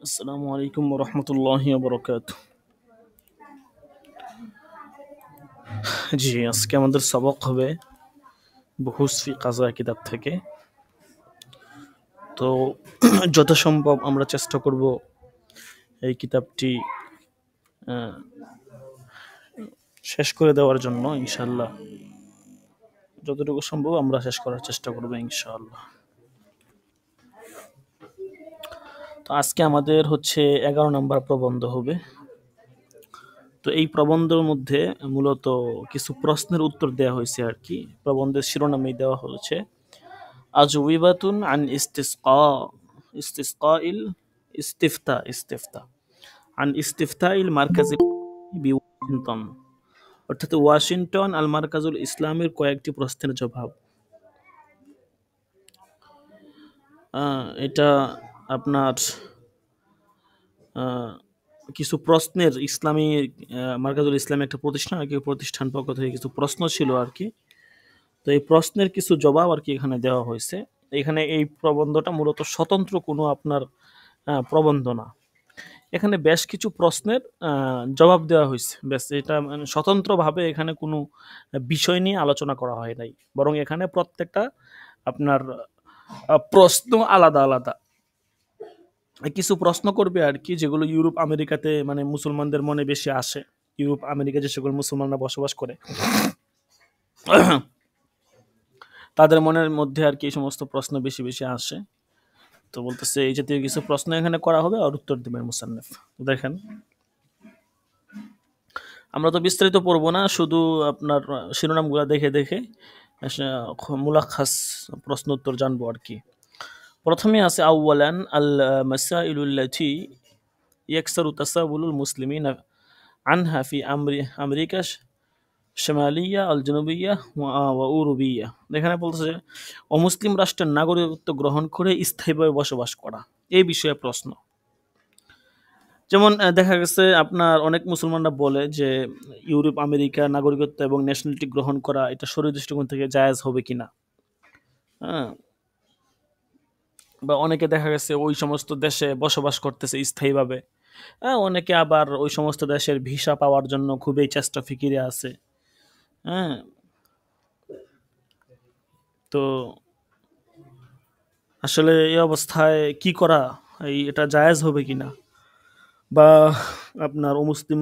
আসসালামু আলাইকুম রহমতুল্লাহি বরকাত। জি, আজকে আমাদের সবক হবে বুহুস ফি কাজা কিতাব থেকে। তো যথাসম্ভব আমরা চেষ্টা করব এই কিতাবটি আহ, শেষ করে দেওয়ার জন্য ইনশাআল্লাহ। যতটুকু সম্ভব আমরা শেষ করার চেষ্টা করব ইনশাআল্লাহ। তো আজকে আমাদের হচ্ছে 11 নম্বর প্রবন্ধ হবে। তো এই প্রবন্ধের মধ্যে মূলত কিছু প্রশ্নের উত্তর দেওয়া হয়েছে আর কি। প্রবন্ধের শিরোনামে দেওয়া হয়েছে আজওয়াবাতুন আন ইস্তিসকাইল ইস্তিফতা আন ইস্তিফতাইল মার্কাজিল ওয়াশিংটন, অর্থাৎ ওয়াশিংটন আল মার্কাজুল ইসলামের কয়েকটি প্রশ্নের জবাব। এটা আপনার আহ, কিছু প্রশ্নের ইসলামী মার্কাজুল ইসলামী একটা প্রতিষ্ঠান আর কি, প্রতিষ্ঠান পক্ষ থেকে কিছু প্রশ্ন ছিল আর কি। তো এই প্রশ্নের কিছু জবাব আর কি এখানে দেওয়া হয়েছে। এখানে এই প্রবন্ধটা মূলত স্বতন্ত্র কোনো আপনার প্রবন্ধ না। এখানে বেশ কিছু প্রশ্নের জবাব দেওয়া হয়েছে, বেশ এটা মানে স্বতন্ত্রভাবে এখানে কোনো বিষয় নিয়ে আলোচনা করা হয় নাই, বরং এখানে প্রত্যেকটা আপনার প্রশ্ন আলাদা আলাদা। কিছু প্রশ্ন করবে আর কি, যেগুলো ইউরোপ আমেরিকাতে মানে মুসলমানদের মনে বেশি আসে। ইউরোপ আমেরিকা যে সকল মুসলমানরা বসবাস করে তাদের মনের মধ্যে আর কি এই সমস্ত প্রশ্ন বেশি বেশি আসে। তো বলতেছে এই জাতীয় কিছু প্রশ্ন এখানে করা হবে আর উত্তর দেবেন মুসান্নেফ। দেখেন, আমরা তো বিস্তারিত পড়বো না, শুধু আপনার শিরোনামগুলো দেখে দেখে মুলাখাস প্রশ্ন উত্তর জানবো আর কি। প্রথমে আছে আউয়ালান আল মাসাইলুল্লাতি ইয়াকসারু তাসাবুলুল মুসলিমিন আনহা ফি আমেরিকা শিমালিয়া আল জানুবিয়া ওয়া উরুবিয়া। এখানে বলতেছে অমুসলিম রাষ্ট্রের নাগরিকত্ব গ্রহণ করে স্থায়ীভাবে বসবাস করা, এই বিষয়ে প্রশ্ন। যেমন দেখা গেছে আপনার অনেক মুসলমানরা বলে যে ইউরোপ আমেরিকা নাগরিকত্ব এবং ন্যাশনালিটি গ্রহণ করা এটা শরীর দৃষ্টিকোণ থেকে জায়েজ হবে কিনা। হ্যাঁ, বা অনেকে দেখা গেছে ওই সমস্ত দেশে বসবাস করতেছে স্থায়ীভাবে। হ্যাঁ, অনেকে আবার ওই সমস্ত দেশের ভিসা পাওয়ার জন্য খুবই চেষ্টা ফিকিরে আছে। হ্যাঁ, তো আসলে এই অবস্থায় কি করা, এটা জায়েজ হবে কিনা, বা আপনার অমুসলিম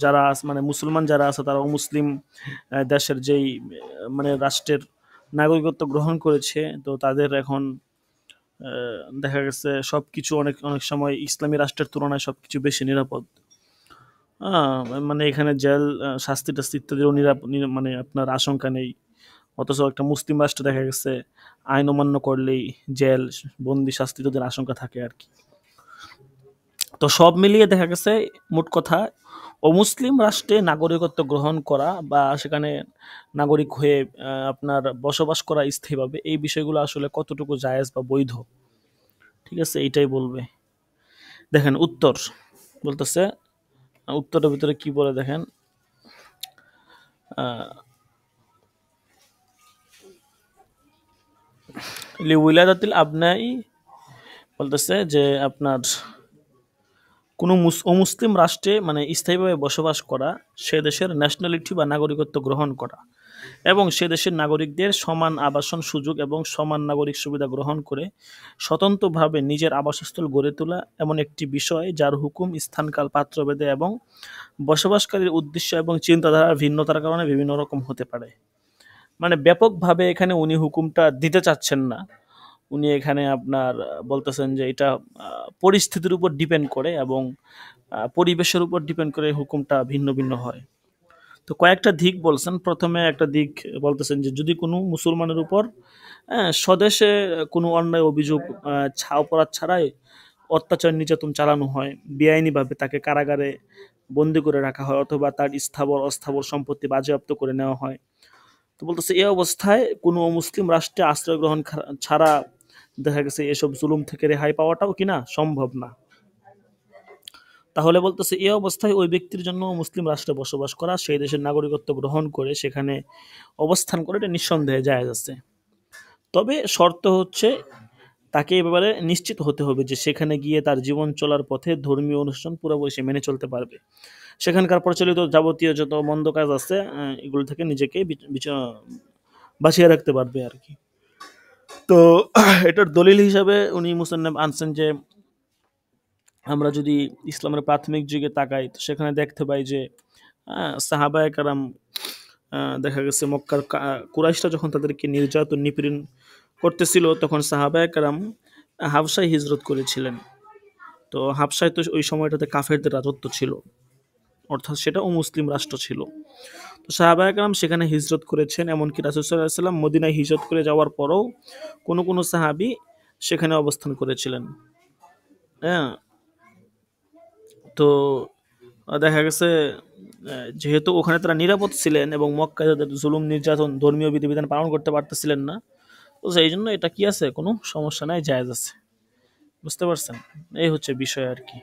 যারা মানে মুসলমান যারা আছে তারা অমুসলিম দেশের যেই মানে রাষ্ট্রের নাগরিকত্ব গ্রহণ করেছে, তো তাদের এখন দেখা গেছে সবকিছু অনেক অনেক সময় ইসলামী রাষ্ট্রের তুলনায় সবকিছু বেশি নিরাপদ। মানে এখানে জেল শাস্তি টাস্তি ইত্যাদিরও মানে আপনার আশঙ্কা নেই। অথচ একটা মুসলিম রাষ্ট্রে দেখা গেছে আইন অমান্য করলেই জেল বন্দি শাস্তি তাদের আশঙ্কা থাকে আর কি। তো সব মিলিয়ে দেখা গেছে মোট কথা অমুসলিম রাষ্ট্রে নাগরিকত্ব গ্রহণ করা বা সেখানে নাগরিক হয়ে আপনার বসবাস করা স্থায়ীভাবে, এই বিষয়গুলো আসলে কতটুকু জায়েজ বা বৈধ, ঠিক আছে, এইটাই বলবে। দেখেন উত্তর বলতেছে, উত্তরের ভিতরে কি বলে দেখেন। লিউলাদাতিল আবনাই বলতেছে যে আপনার কোনো অমুসলিম রাষ্ট্রে মানে স্থায়ীভাবে বসবাস করা, সে দেশের ন্যাশনালিটি বা নাগরিকত্ব গ্রহণ করা এবং সে দেশের নাগরিকদের সমান আবাসন সুযোগ এবং সমান নাগরিক সুবিধা গ্রহণ করে স্বতন্ত্রভাবে নিজের আবাসস্থল গড়ে তোলা এমন একটি বিষয় যার হুকুম স্থানকাল পাত্রভেদে এবং বসবাসকারীর উদ্দেশ্য এবং চিন্তাধারার ভিন্নতার কারণে বিভিন্ন রকম হতে পারে। মানে ব্যাপকভাবে এখানে উনি হুকুমটা দিতে চাচ্ছেন না। উনি এখানে আপনার বলতেছেন যে এটা পরিস্থিতির উপর ডিপেন্ড করে এবং পরিবেশের উপর ডিপেন্ড করে হুকুমটা ভিন্ন ভিন্ন হয়। তো কয়েকটা দিক বলছেন। প্রথমে একটা দিক বলতেছেন যে যদি কোনো মুসলমানের উপর স্বদেশে কোনো অন্যায় অভিযোগ অপরাধ ছাড়াই অত্যাচার নির্যাতন চালানো হয়, বেআইনিভাবে তাকে কারাগারে বন্দি করে রাখা হয় অথবা তার স্থাবর অস্থাবর সম্পত্তি বাজেয়াপ্ত করে নেওয়া হয়, তো বলতেছে এই অবস্থায় কোনো মুসলিম রাষ্ট্রে আশ্রয় গ্রহণ ছাড়া দেখা গেছে এসব জুলুম থেকে রেহাই পাওয়াটাও কিনা সম্ভব না। তাহলে বলতেছে এই অবস্থায় ওই ব্যক্তির জন্য মুসলিম রাষ্ট্রে বসবাস করা, সেই দেশের নাগরিকত্ব গ্রহণ করে সেখানে অবস্থান করে এটা নিঃসন্দেহে জায়েজ আছে। তবে শর্ত হচ্ছে তাকে এ ব্যাপারে নিশ্চিত হতে হবে যে সেখানে গিয়ে তার জীবন চলার পথে ধর্মীয় অনুষ্ঠান পুরোপুরি সে মেনে চলতে পারবে। সেখানকার প্রচলিত যাবতীয় যত মন্দ কাজ আছে এগুলো থেকে নিজেকে বাঁচিয়ে রাখতে পারবে আর কি। তো এটার দলিল হিসাবে উনি মুসান্নেফ আনছেন যে আমরা যদি ইসলামের প্রাথমিক যুগে তাকাই তো সেখানে দেখতে পাই যে সাহাবায়ে কেরাম দেখা গেছে মক্কার কুরাইশরা যখন তাদেরকে নির্যাতন নিপীড়ন করতেছিল তখন সাহাবায়ে কেরাম হাবশায় হিজরত করেছিলেন। তো হাবশায় তো ওই সময়টাতে কাফেরদের রাজত্ব ছিল, অর্থাৎ সেটা অমুসলিম রাষ্ট্র ছিল। তো সাহাবায়ে কেরাম সেখানে হিজরত করেছেন, এমনকি রাসূল সাল্লাল্লাহু আলাইহি ওয়াসাল্লাম মদিনায় হিজরত করে যাওয়ার পরেও কোনো কোনো সাহাবী সেখানে অবস্থান করেছিলেন। হ্যাঁ, তো দেখা গেছে যেহেতু ওখানে তারা নিরাপদ ছিলেন এবং মক্কায় তাদের জুলুম নির্যাতন ধর্মীয় বিধিবিধান পালন করতে পারতেছিলেন না, তো সেই জন্য এটা কি আছে, কোনো সমস্যা নাই, জায়েজ আছে। বুঝতে পারছেন? এই হচ্ছে বিষয় আর কি।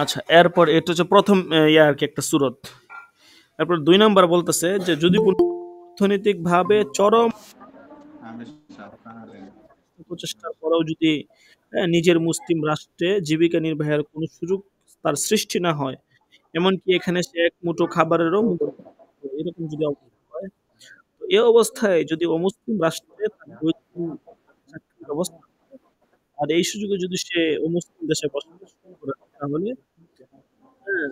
আচ্ছা, এরপর এটা হচ্ছে প্রথম আর কি একটা সূরত। এরপর 2 নাম্বার বলতেছে যে যদি কোনো অর্থনৈতিকভাবে চরম প্রচেষ্টার পরেও যদি নিজের মুসলিম রাষ্ট্রে জীবিকা নির্বাহের কোনো সুযোগ তার সৃষ্টি না হয়, এমনকি এখানে সে এক মুঠো খাবারেরও এরকম যদি অবস্থা হয়, তো এই অবস্থায় যদি অমুসলিম রাষ্ট্রে তার বৈধ চাকরির ব্যবস্থা আর এই সুযোগে যদি সে অমুসলিম দেশে বসবাস করে তাহলে হ্যাঁ,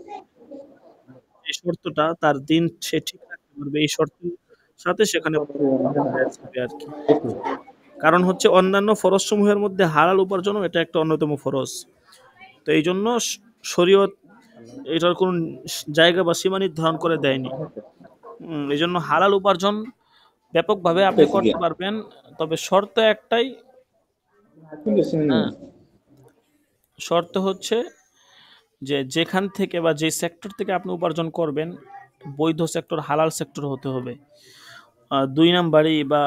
এই শর্তটা তার দিন সে ঠিক রাখতে পারবে, এই শর্তের সাথে সেখানে আর কি। কারণ হচ্ছে অন্যান্য ফরজ সমূহের মধ্যে হালাল উপার্জনও এটা একটা অন্যতম ফরজ। তো এই জন্য শরীয়ত এটার কোন জায়গা বা সীমা নির্ধারণ করে দেয়নি। এই জন্য হালাল উপার্জন ব্যাপকভাবে আপনি করতে পারবেন, তবে শর্ত একটাই, শর্ত হচ্ছে যে যেখান থেকে বা যে সেক্টর থেকে আপনি উপার্জন করবেন বৈধ সেক্টর, হালাল সেক্টর হতে হবে। 2 নাম্বারই বা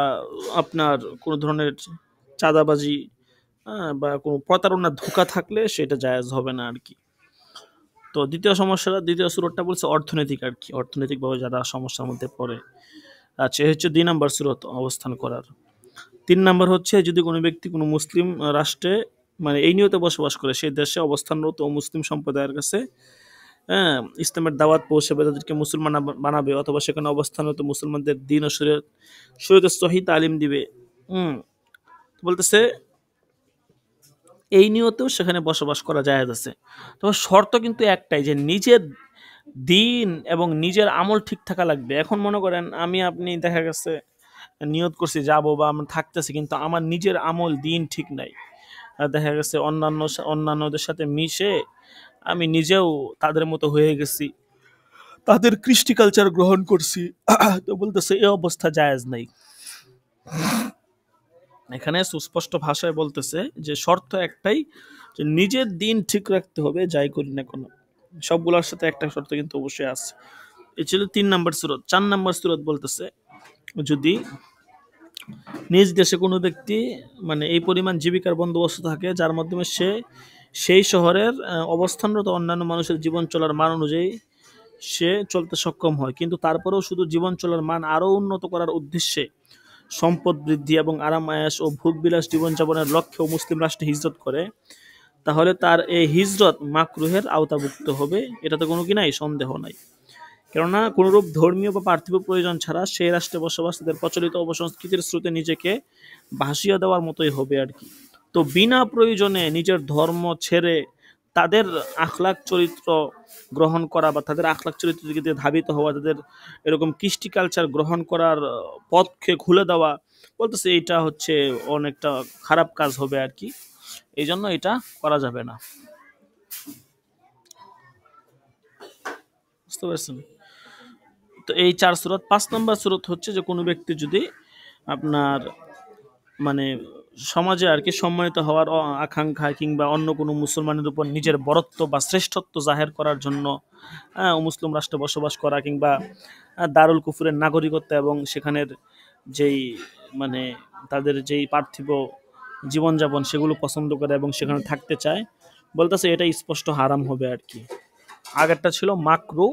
আপনার কোনো ধরনের চাঁদাবাজি বা কোনো প্রতারণা ধোঁকা থাকলে সেটা জায়েজ হবে না আর কি। তো দ্বিতীয় সূরতটা বলছে অর্থনৈতিক আর কি, অর্থনৈতিকভাবে যারা সমস্যার মধ্যে পড়ে। আচ্ছা, এই হচ্ছে 2 নাম্বার সূরত অবস্থান করার। 3 নাম্বার হচ্ছে যদি কোনো ব্যক্তি কোনো মুসলিম রাষ্ট্রে মানে এই নিয়তে বসবাস করে, সেই দেশে অবস্থানরত মুসলিম সম্প্রদায়ের কাছে ইসলামের দাওয়াত পৌঁছাবে, তাদেরকে মুসলমান বানাবে, অথবা সেখানে অবস্থানরত মুসলমানদের দ্বীন ও শরীয়তের সহি তালিম দিবে। বলতেছে এই নিয়তেও সেখানে বসবাস করা জায়েজ আছে। তবে শর্ত কিন্তু একটাই, যে নিজের দিন এবং নিজের আমল ঠিক থাকা লাগবে। এখন মনে করেন আমি আপনি দেখা গেছে নিয়ত করছি যাবো বা আমরা থাকতেছি, কিন্তু আমার নিজের আমল দিন ঠিক নাই, দেখা গেছে অন্যান্যদের সাথে মিশে আমি নিজেও তাদের মতো হয়ে গেছি, তাদের কৃষ্টি কালচার গ্রহণ করছি, তো বলতেছে এই অবস্থা জায়েজ নাই। এখানে সুস্পষ্ট ভাষায় বলতেছে যে শর্ত একটাই, যে নিজের দিন ঠিক রাখতে হবে যাই করি না কোনো। সবগুলোর সাথে একটা শর্ত কিন্তু অবশ্যই আছে। এই ছিল 3 নাম্বার সূরত। 4 নাম্বার সূরত বলতেছে যদি নিজ দেশে কোনো ব্যক্তি মানে এই পরিমাণ জীবিকার বন্দোবস্ত থাকে যার মাধ্যমে সে সেই শহরের অবস্থানরত অন্যান্য মানুষের জীবন চলার মান অনুযায়ী সে চলতে সক্ষম হয়, কিন্তু তারপরেও শুধু জীবন চলার মান আরও উন্নত করার উদ্দেশ্যে সম্পদ বৃদ্ধি এবং আরাম আয়াস ও ভোগবিলাস জীবনযাপনের লক্ষ্যেও মুসলিম রাষ্ট্রে হিজরত করে, তাহলে তার এই হিজরত মাকরুহের আওতাভুক্ত হবে, এটাতে কোনো কি নাই, সন্দেহ নাই। কেননা কোনরূপ ধর্মীয় বা পার্থিব প্রয়োজন ছাড়া সেই রাষ্ট্রে বসবাস তাদের প্রচলিত অবসংস্কৃতির স্রোতে নিজেকে ভাসিয়ে দেওয়ার মতোই হবে আর কি। তো বিনা প্রয়োজনে নিজের ধর্ম ছেড়ে তাদের আখলাক চরিত্র গ্রহণ করা বা তাদের আখলাক চরিত্রের দিকে ধাবিত হওয়া, তাদের এরকম কৃষ্টি কালচার গ্রহণ করার পথকে খুলে দেওয়া, বলতেছে এইটা হচ্ছে অনেকটা খারাপ কাজ হবে আর কি। এই জন্য এটা করা যাবে না। বুঝতে পারছেন? তো এই 4 সূরত। 5 নম্বর সূরত হচ্ছে যে কোনো ব্যক্তি যদি আপনার মানে সমাজে আর কি সম্মানিত হওয়ার আকাঙ্ক্ষা কিংবা অন্য কোনো মুসলমানের উপর নিজের বরত্ব বা শ্রেষ্ঠত্ব জাহের করার জন্য মুসলিম রাষ্ট্রে বসবাস করা কিংবা দারুল কুফরের নাগরিকত্ব এবং সেখানের যেই মানে তাদের যেই পার্থিব জীবনযাপন সেগুলো পছন্দ করে এবং সেখানে থাকতে চায়, বলতেছে এটা স্পষ্ট হারাম হবে আর কি। আগেরটা ছিল মাকরু,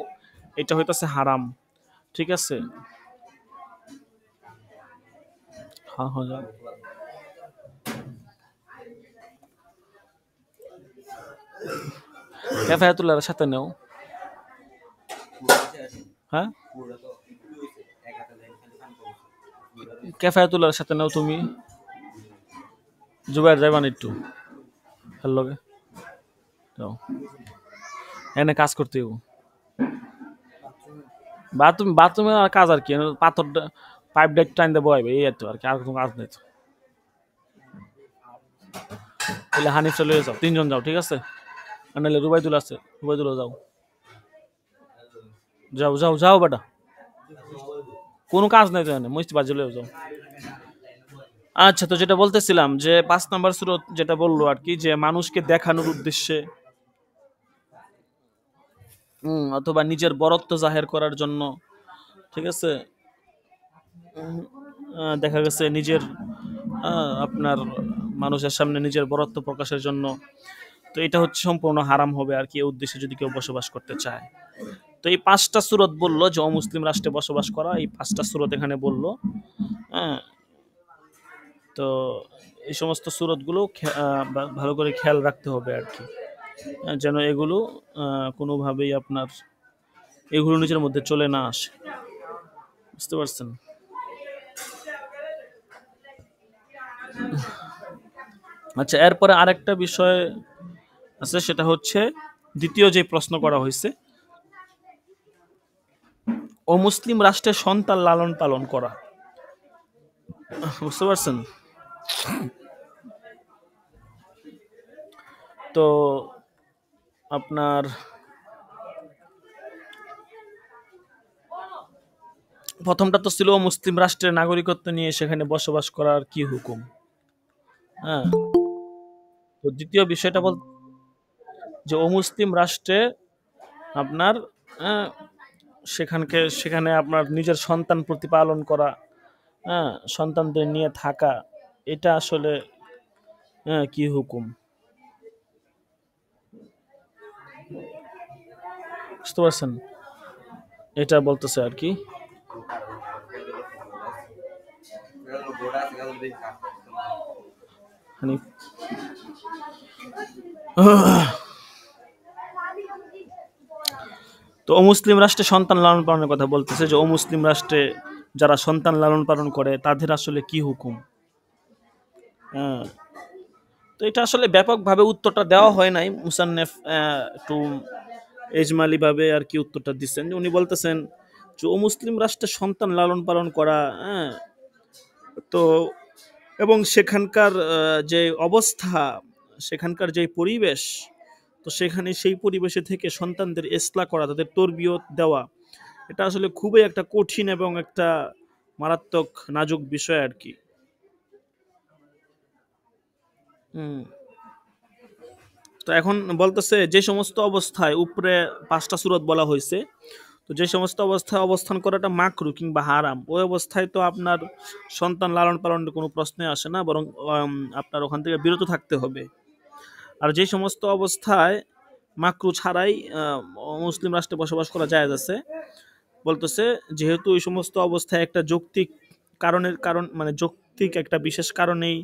এটা হইতেছে হারাম। ঠিক আছে? হ্যাঁ, হ্যাঁ। কেফায়াতুল্লাহর সাথে নেও। হ্যাঁ, কেফায়াতুল্লাহর সাথে নেও তুমি। জুবাইর যাইবান একটু হ্যালো লগে যাও, এনে কাজ করতে হইব। বাথরুমে আর কাজ আর কি, পাথর পাইপ ডেক টাইন দেবো এই আর তো, আর কি, আর কোনো কাজ নেই তো। তাহলে হানিফ চলে যাও, তিনজন যাও, ঠিক আছে। আর নাহলে রুবাইদুল আছে, রুবাইদুল যাও, যাও যাও যাও বেটা, কোনো কাজ নেই তো, এনে মস্তি বাজে যাও। আচ্ছা, তো যেটা বলতেছিলাম যে 5 নম্বর সূরত যেটা বললো আর কি, যে মানুষকে দেখানোর উদ্দেশ্যে অথবা নিজের বরত্ব জাহের করার জন্য, ঠিক আছে, দেখা গেছে নিজের আপনার মানুষের সামনে নিজের বরত্ব প্রকাশের জন্য, তো এটা হচ্ছে সম্পূর্ণ হারাম হবে আর কি, এই উদ্দেশ্যে যদি কেউ বসবাস করতে চায়। তো এই 5টা সূরত বললো যে অমুসলিম রাষ্ট্রে বসবাস করা, এই 5টা সূরত এখানে বললো। হ্যাঁ, তো এই সমস্ত সূরতগুলো ভালো করে খেয়াল রাখতে হবে আর কি, যেন এগুলো কোনোভাবেই আপনার এগুলো নিজের মধ্যে চলে না আসে, বুঝতে পারছেন। আচ্ছা, এরপরে আরেকটা বিষয় আছে, সেটা হচ্ছে দ্বিতীয় যে প্রশ্ন করা হয়েছে, অমুসলিম রাষ্ট্রে সন্তান লালন পালন করা, বুঝতে পারছেন। তো আপনার প্রথমটা তো ছিল মুসলিম রাষ্ট্রের নাগরিকত্ব নিয়ে সেখানে বসবাস করার কি হুকুম। হ্যাঁ, তো দ্বিতীয় বিষয়টা বল যে অমুসলিম রাষ্ট্রে আপনার সেখানে আপনার নিজের সন্তান প্রতিপালন করা, হ্যাঁ, সন্তানদের নিয়ে থাকা, এটা আসলে কি হুকুম, বুঝতে পারছেন, এটা বলতেছে আর কি। তো অমুসলিম রাষ্ট্রে সন্তান লালন পালনের কথা বলতেছে, যে অমুসলিম রাষ্ট্রে যারা সন্তান লালন পালন করে তাদের আসলে কি হুকুম। হ্যাঁ, তো এটা আসলে ব্যাপকভাবে উত্তরটা দেওয়া হয় নাই, মুসান্নেফ একটু এজমালি ভাবে আর কি উত্তরটা দিচ্ছেন, যে উনি বলতেছেন যে অমুসলিম রাষ্ট্রে সন্তান লালন পালন করা, হ্যাঁ, তো এবং সেখানকার যে অবস্থা, সেখানকার যে পরিবেশ, তো সেখানে সেই পরিবেশে থেকে সন্তানদের ইসলাহ করা, তাদের তরবিয়ত দেওয়া, এটা আসলে খুবই একটা কঠিন এবং একটা মারাত্মক নাজুক বিষয় আর কি। তো এখন বলতেছে যে সমস্ত অবস্থায় উপরে 5টা সূরত বলা হয়েছে, তো যে সমস্ত অবস্থায় অবস্থান করাটা মাকরু কিংবা হারাম, ওই অবস্থায় তো আপনার সন্তান লালন পালনের কোনো প্রশ্নই আসে না, বরং আপনার ওখান থেকে বিরত থাকতে হবে। আর যে সমস্ত অবস্থায় মাকরু ছাড়াই মুসলিম রাষ্ট্রে বসবাস করা জায়েজ আছে, বলতেছে যেহেতু ওই সমস্ত অবস্থায় একটা যৌক্তিক কারণ মানে যৌক্তিক একটা বিশেষ কারণেই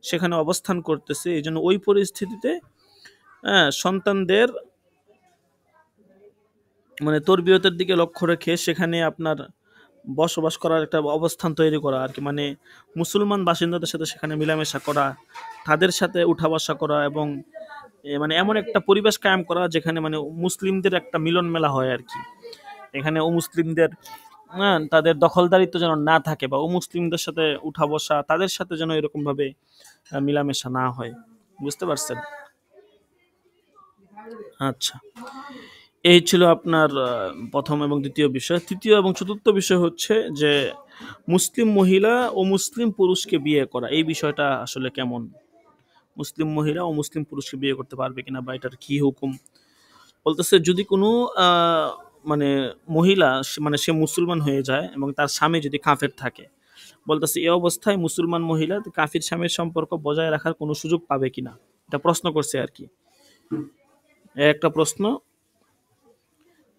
সেখানে অবস্থান করতেছে, এই জন্য ওই পরিস্থিতিতে সন্তানদের মানে তরবিয়তের দিকে লক্ষ্য রেখে সেখানে আপনার বসবাস করার একটা অবস্থান তৈরি করা আর কি, মানে মুসলমান বাসিন্দাদের সাথে সেখানে মিলামেশা করা, তাদের সাথে উঠা বসা করা, এবং মানে এমন একটা পরিবেশ কায়েম করা যেখানে মানে মুসলিমদের একটা মিলন মেলা হয় আর কি, এখানে অমুসলিমদের তাদের দখলদারিত্ব যেন না থাকে, বা অমুসলিমদের সাথে উঠা বসা, তাদের সাথে যেন এরকম ভাবে মিলামেশা না হয়, বুঝতে পারছেন। আচ্ছা, এই ছিল আপনার প্রথম এবং দ্বিতীয় বিষয়। তৃতীয় এবং চতুর্থ বিষয় হচ্ছে যে মুসলিম মহিলা ও মুসলিম পুরুষকে বিয়ে করা, এই বিষয়টা আসলে কেমন, মুসলিম মহিলা ও মুসলিম পুরুষকে বিয়ে করতে পারবে কিনা, বা এটার কি হুকুম। বলতেছে যদি কোনো মানে মহিলা মানে সে মুসলমান হয়ে যায় এবং তার স্বামী যদি কাফের থাকে, বলতেছে এই অবস্থায় মুসলমান মহিলা কাফির স্বামীর সম্পর্ক বজায় রাখার কোনো সুযোগ পাবে কিনা, এটা প্রশ্ন করছে আর কি, একটা প্রশ্ন।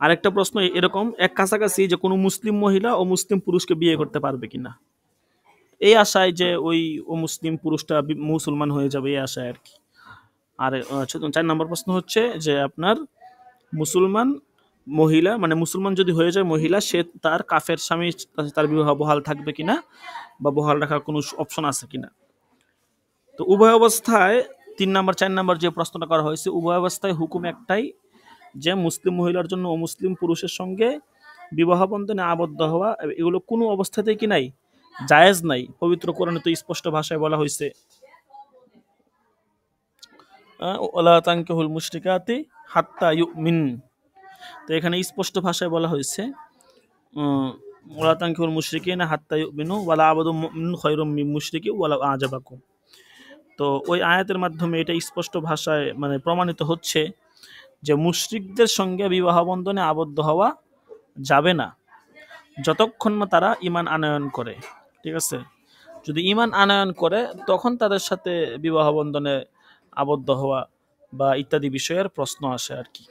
আরেকটা প্রশ্ন এরকম এক কাছাকাছি, যে কোনো মুসলিম মহিলা ও মুসলিম পুরুষকে বিয়ে করতে পারবে কিনা, এই আশায় যে ওই ও মুসলিম পুরুষটা মুসলমান হয়ে যাবে, এই আশায় আর কি। আর 4 নম্বর প্রশ্ন হচ্ছে যে আপনার মুসলমান মহিলা, মানে মুসলমান যদি হয়ে যায় মহিলা, সে তার কাফের স্বামী তার বিবাহ বহাল থাকবে কিনা বা বহাল রাখার কোনো অপশন আছে কিনা। তো উভয় অবস্থায় 3 নম্বর 4 নম্বর যে প্রশ্নটা করা হয়েছে, উভয় অবস্থায় হুকুম একটাই, যে মুসলিম মহিলার জন্য অমুসলিম পুরুষের সঙ্গে বিবাহ বন্ধনে আবদ্ধ হওয়া এগুলো কোনো অবস্থাতেই কি নাই, জায়েজ নাই। পবিত্র কোরআনে তো স্পষ্ট ভাষায় বলা হয়েছে ওয়ালা তানকিহুল মুশরিকাতি হাত্তা ইউমিন। তো এখানে স্পষ্ট ভাষায় বলা হয়েছে ওয়ালা তানকিহুল মুশরিকিনা হাত্তা ইউমিনু ওয়ালা আবাদু মুমিনুন খায়রুম মিন মুশরিকি ওয়ালা আজাবাকুম। তো ওই আয়াতের মাধ্যমে এটা স্পষ্ট ভাষায় মানে প্রমাণিত হচ্ছে যে মুশরিকদের সঙ্গে বিবাহ বন্ধনে আবদ্ধ হওয়া যাবে না যতক্ষণ না তারা ঈমান আনয়ন করে। ঠিক আছে, যদি ঈমান আনয়ন করে তখন তাদের সাথে বিবাহ বন্ধনে আবদ্ধ হওয়া বা ইত্যাদি বিষয়ের প্রশ্ন আসে আর কি,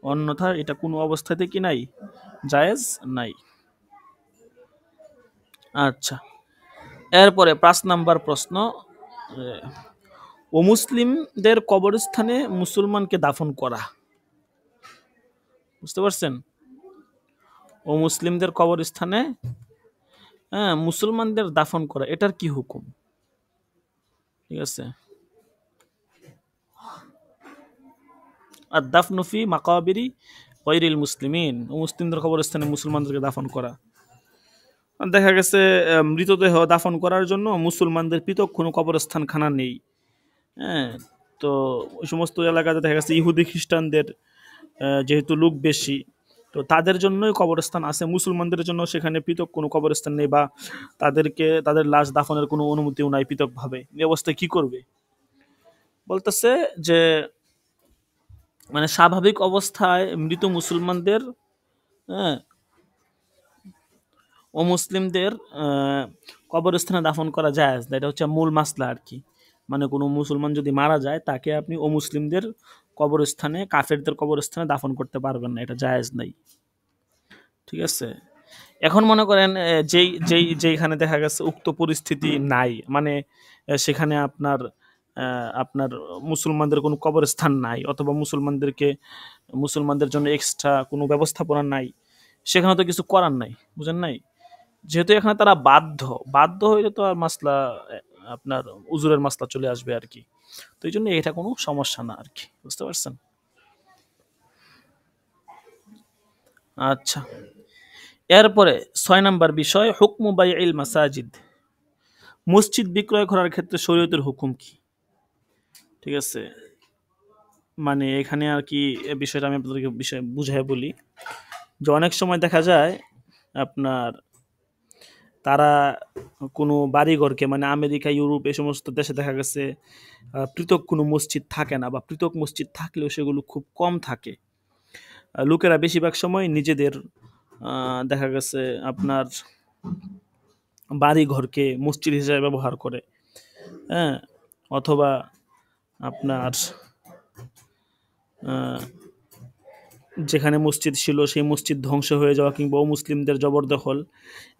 অন্যথা এটা কোনো অবস্থাতে কি নাই, জায়েজ নাই। আচ্ছা, এরপরে 5 নম্বর প্রশ্ন, অমুসলিমদের কবরস্থানে মুসলমানকে দাফন করা, বুঝতে পারছেন? অমুসলিমদের কবরস্থানে মুসলমানদের দাফন করা, এটার কি হুকুম? ঠিক আছে, আর দাফনু ফি মাকাবিরি গায়রিল মুসলিমিন, মুসলিমদের কবরস্থানে মুসলমানদেরকে দাফন করা। দেখা গেছে মৃতদেহ দাফন করার জন্য মুসলমানদের পৃথক কোনো কবরস্থান খানা নেই। হ্যাঁ, তো ওই সমস্ত এলাকাতে দেখা গেছে ইহুদি খ্রিস্টানদের যেহেতু লোক বেশি, তো তাদের জন্যই কবরস্থান আছে, মুসলমানদের জন্য সেখানে পৃথক কোনো কবরস্থান নেই বা তাদের লাশ দাফনের কোনো অনুমতিও নাই পৃথকভাবে। এই অবস্থায় কি করবে? বলতেছে যে মানে স্বাভাবিক অবস্থায় মৃত মুসলমানদের হ্যাঁ অমুসলিমদের কবরস্থানে দাফন করা জায়েজ না। এটা হচ্ছে মূল মাসলা আর কি। মানে কোনো মুসলমান যদি মারা যায় তাকে আপনি অমুসলিমদের কবরস্থানে, কাফেরদের কবরস্থানে দাফন করতে পারবেন না, এটা জায়েজ নাই। ঠিক আছে, এখন মনে করেন যেইখানে দেখা গেছে উক্ত পরিস্থিতি নাই, মানে সেখানে আপনার মুসলমানদের কোনো কবরস্থান নাই, অথবা মুসলমানদের জন্য এক্সট্রা কোনো ব্যবস্থাপনা নাই, সেখানে তো কিছু করার নাই, বুঝেন নাই? যেহেতু এখানে তারা বাধ্য হইলে তো আর মাসলা আপনার উজুরের মাসলা চলে আসবে আর কি। তো এই জন্য এটা কোনো সমস্যা না আর কি, বুঝতে পারছেন? আচ্ছা, এরপরে 6 নম্বর বিষয়, হুকমু বাইইল মাসাজিদ, মসজিদ বিক্রয় করার ক্ষেত্রে শরীয়তের হুকুম কি? ঠিক আছে, মানে এখানে আর কি বিষয়টা আমি আপনাদেরকে বিষয় বুঝাই বলি, যে অনেক সময় দেখা যায় আপনার তারা কোনো বাড়িঘরকে, মানে আমেরিকা, ইউরোপ এই সমস্ত দেশে দেখা গেছে পৃথক কোনো মসজিদ থাকে না, বা পৃথক মসজিদ থাকলেও সেগুলো খুব কম থাকে। লোকেরা বেশিরভাগ সময় নিজেদের দেখা গেছে আপনার বাড়ি ঘরকে মসজিদ হিসেবে ব্যবহার করে। হ্যাঁ, অথবা আপনার যেখানে মসজিদ ছিল সেই মসজিদ ধ্বংস হয়ে যাওয়া কিংবা মুসলিমদের জবরদখল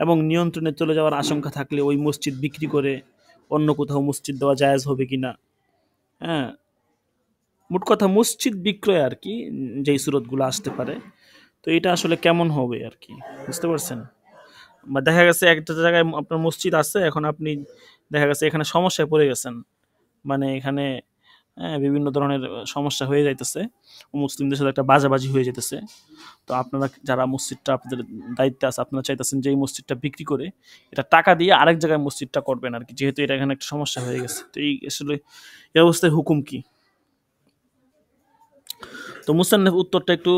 এবং নিয়ন্ত্রণে চলে যাওয়ার আশঙ্কা থাকলে ওই মসজিদ বিক্রি করে অন্য কোথাও মসজিদ দেওয়া জায়েজ হবে কিনা। হ্যাঁ, মোট কথা মসজিদ বিক্রয় আর কি যেই সুরতগুলো আসতে পারে, তো এটা আসলে কেমন হবে আর কি, বুঝতে পারছেন? বা দেখা গেছে একটা জায়গায় আপনার মসজিদ আছে, এখন আপনি দেখা গেছে এখানে সমস্যায় পড়ে গেছেন, মানে এখানে বিভিন্ন ধরনের সমস্যা হয়ে যাইতেছে, মুসলিমদের সাথে একটা বাজাবাজি হয়ে যেতেছে। তো আপনারা যারা মসজিদটা আপনাদের দায়িত্বে আছে, আপনারা চাইতেছেন যে এই মসজিদটা বিক্রি করে এটা টাকা দিয়ে আরেক জায়গায় মসজিদটা করবেন আর কি, যেহেতু এটা এখানে একটা সমস্যা হয়ে গেছে। তো এই আসলে এই অবস্থায় হুকুম কি? তো মুসান্নেফ উত্তরটা একটু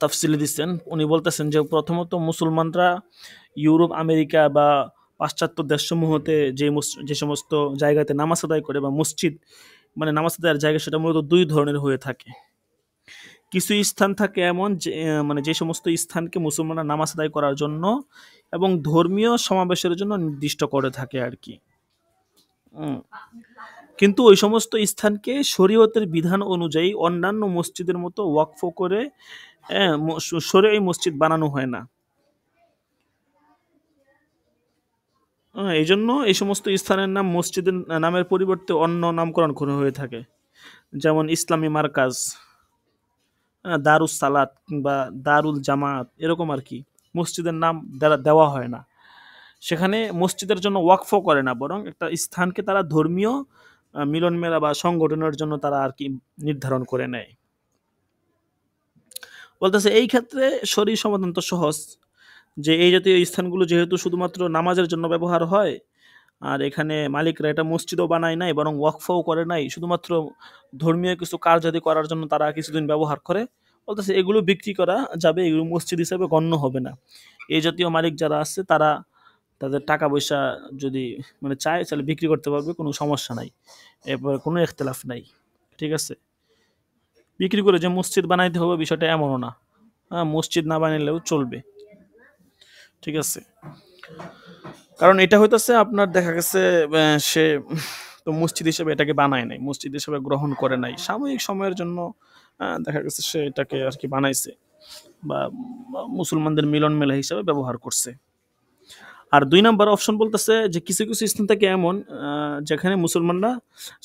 তাফসিলে দিচ্ছেন। উনি বলতেছেন যে প্রথমত মুসলমানরা ইউরোপ, আমেরিকা বা পাশ্চাত্য দেশসমূহতে যে সমস্ত জায়গাতে নামাজ আদায় করে বা মসজিদ, মানে নামাজ আদায়ের জায়গা, সেটা মূলত 2 ধরনের হয়ে থাকে। কিছু স্থান থাকে এমন যে মানে যে সমস্ত স্থানকে মুসলমানরা নামাজ আদায় করার জন্য এবং ধর্মীয় সমাবেশের জন্য নির্দিষ্ট করে থাকে আর কি। উম, কিন্তু ওই সমস্ত স্থানকে শরীয়তের বিধান অনুযায়ী অন্যান্য মসজিদের মতো ওয়াকফ করে শরীয়ী মসজিদ বানানো হয় না। এই জন্য এই সমস্ত স্থানের নাম মসজিদের নামের পরিবর্তে অন্য নামকরণ করা হয়ে থাকে, যেমন ইসলামী মার্কাজ, দারুস সালাত কিংবা দারুল জামাত, এরকম আর কি। মসজিদের নাম দ্বারা দেওয়া হয় না, সেখানে মসজিদের জন্য ওয়াকফও করে না, বরং একটা স্থানকে তারা ধর্মীয় মিলন মেলা বা সংগঠনের জন্য তারা আর কি নির্ধারণ করে নেয়। বলতেছে এই ক্ষেত্রে শরীর সমাধান তো সহজ, যে এই জাতীয় স্থানগুলো যেহেতু শুধুমাত্র নামাজের জন্য ব্যবহার হয়, আর এখানে মালিকরা এটা মসজিদও বানায় নাই বরং ওয়াকফও করে নাই, শুধুমাত্র ধর্মীয় কিছু কার্যাদি করার জন্য তারা কিছুদিন ব্যবহার করে, বলতেছে এগুলো বিক্রি করা যাবে, এগুলো মসজিদ হিসেবে গণ্য হবে না। এই জাতীয় মালিক যারা আছে তারা তাদের টাকা পয়সা যদি মানে চায় তাহলে বিক্রি করতে পারবে, কোনো সমস্যা নাই, এরপর কোনো ইখতিলাফ নাই। ঠিক আছে, বিক্রি করে যে মসজিদ বানাইতে হবে বিষয়টা এমনও না, হ্যাঁ মসজিদ না বানাইলেও চলবে। ঠিক আছে, কারণ এটা হইতেছে আপনার দেখা গেছে সে তো মসজিদ হিসেবে এটাকে বানায় নাই, মসজিদ হিসেবে গ্রহণ করে নাই, সাময়িক সময়ের জন্য দেখা গেছে সে এটাকে আর কি বানাইছে বা মুসলমানদের মিলন মেলা হিসেবে ব্যবহার করছে। আর 2 নম্বর অপশন বলতেছে যে কিছু কিছু স্থান থেকে এমন যেখানে মুসলমানরা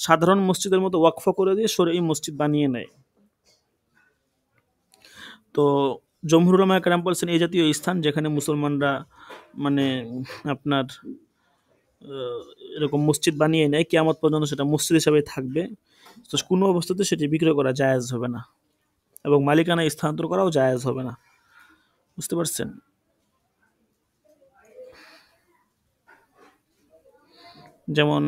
সাধারণ মসজিদের মতো ওয়াকফ করে দিয়ে সরে মসজিদ বানিয়ে নেয়। তো জমহুর উলামা কেরাম বলছেন এই জাতীয় স্থান যেখানে মুসলমানরা মানে আপনার এরকম মসজিদ বানিয়ে নেয়, কিয়ামত পর্যন্ত সেটা মসজিদ হিসাবে থাকবে, তো কোনো অবস্থাতে সেটি বিক্রয় করা জায়েজ হবে না এবং মালিকানা স্থানান্তর করাও জায়েজ হবে না। বুঝতে পারছেন? যেমন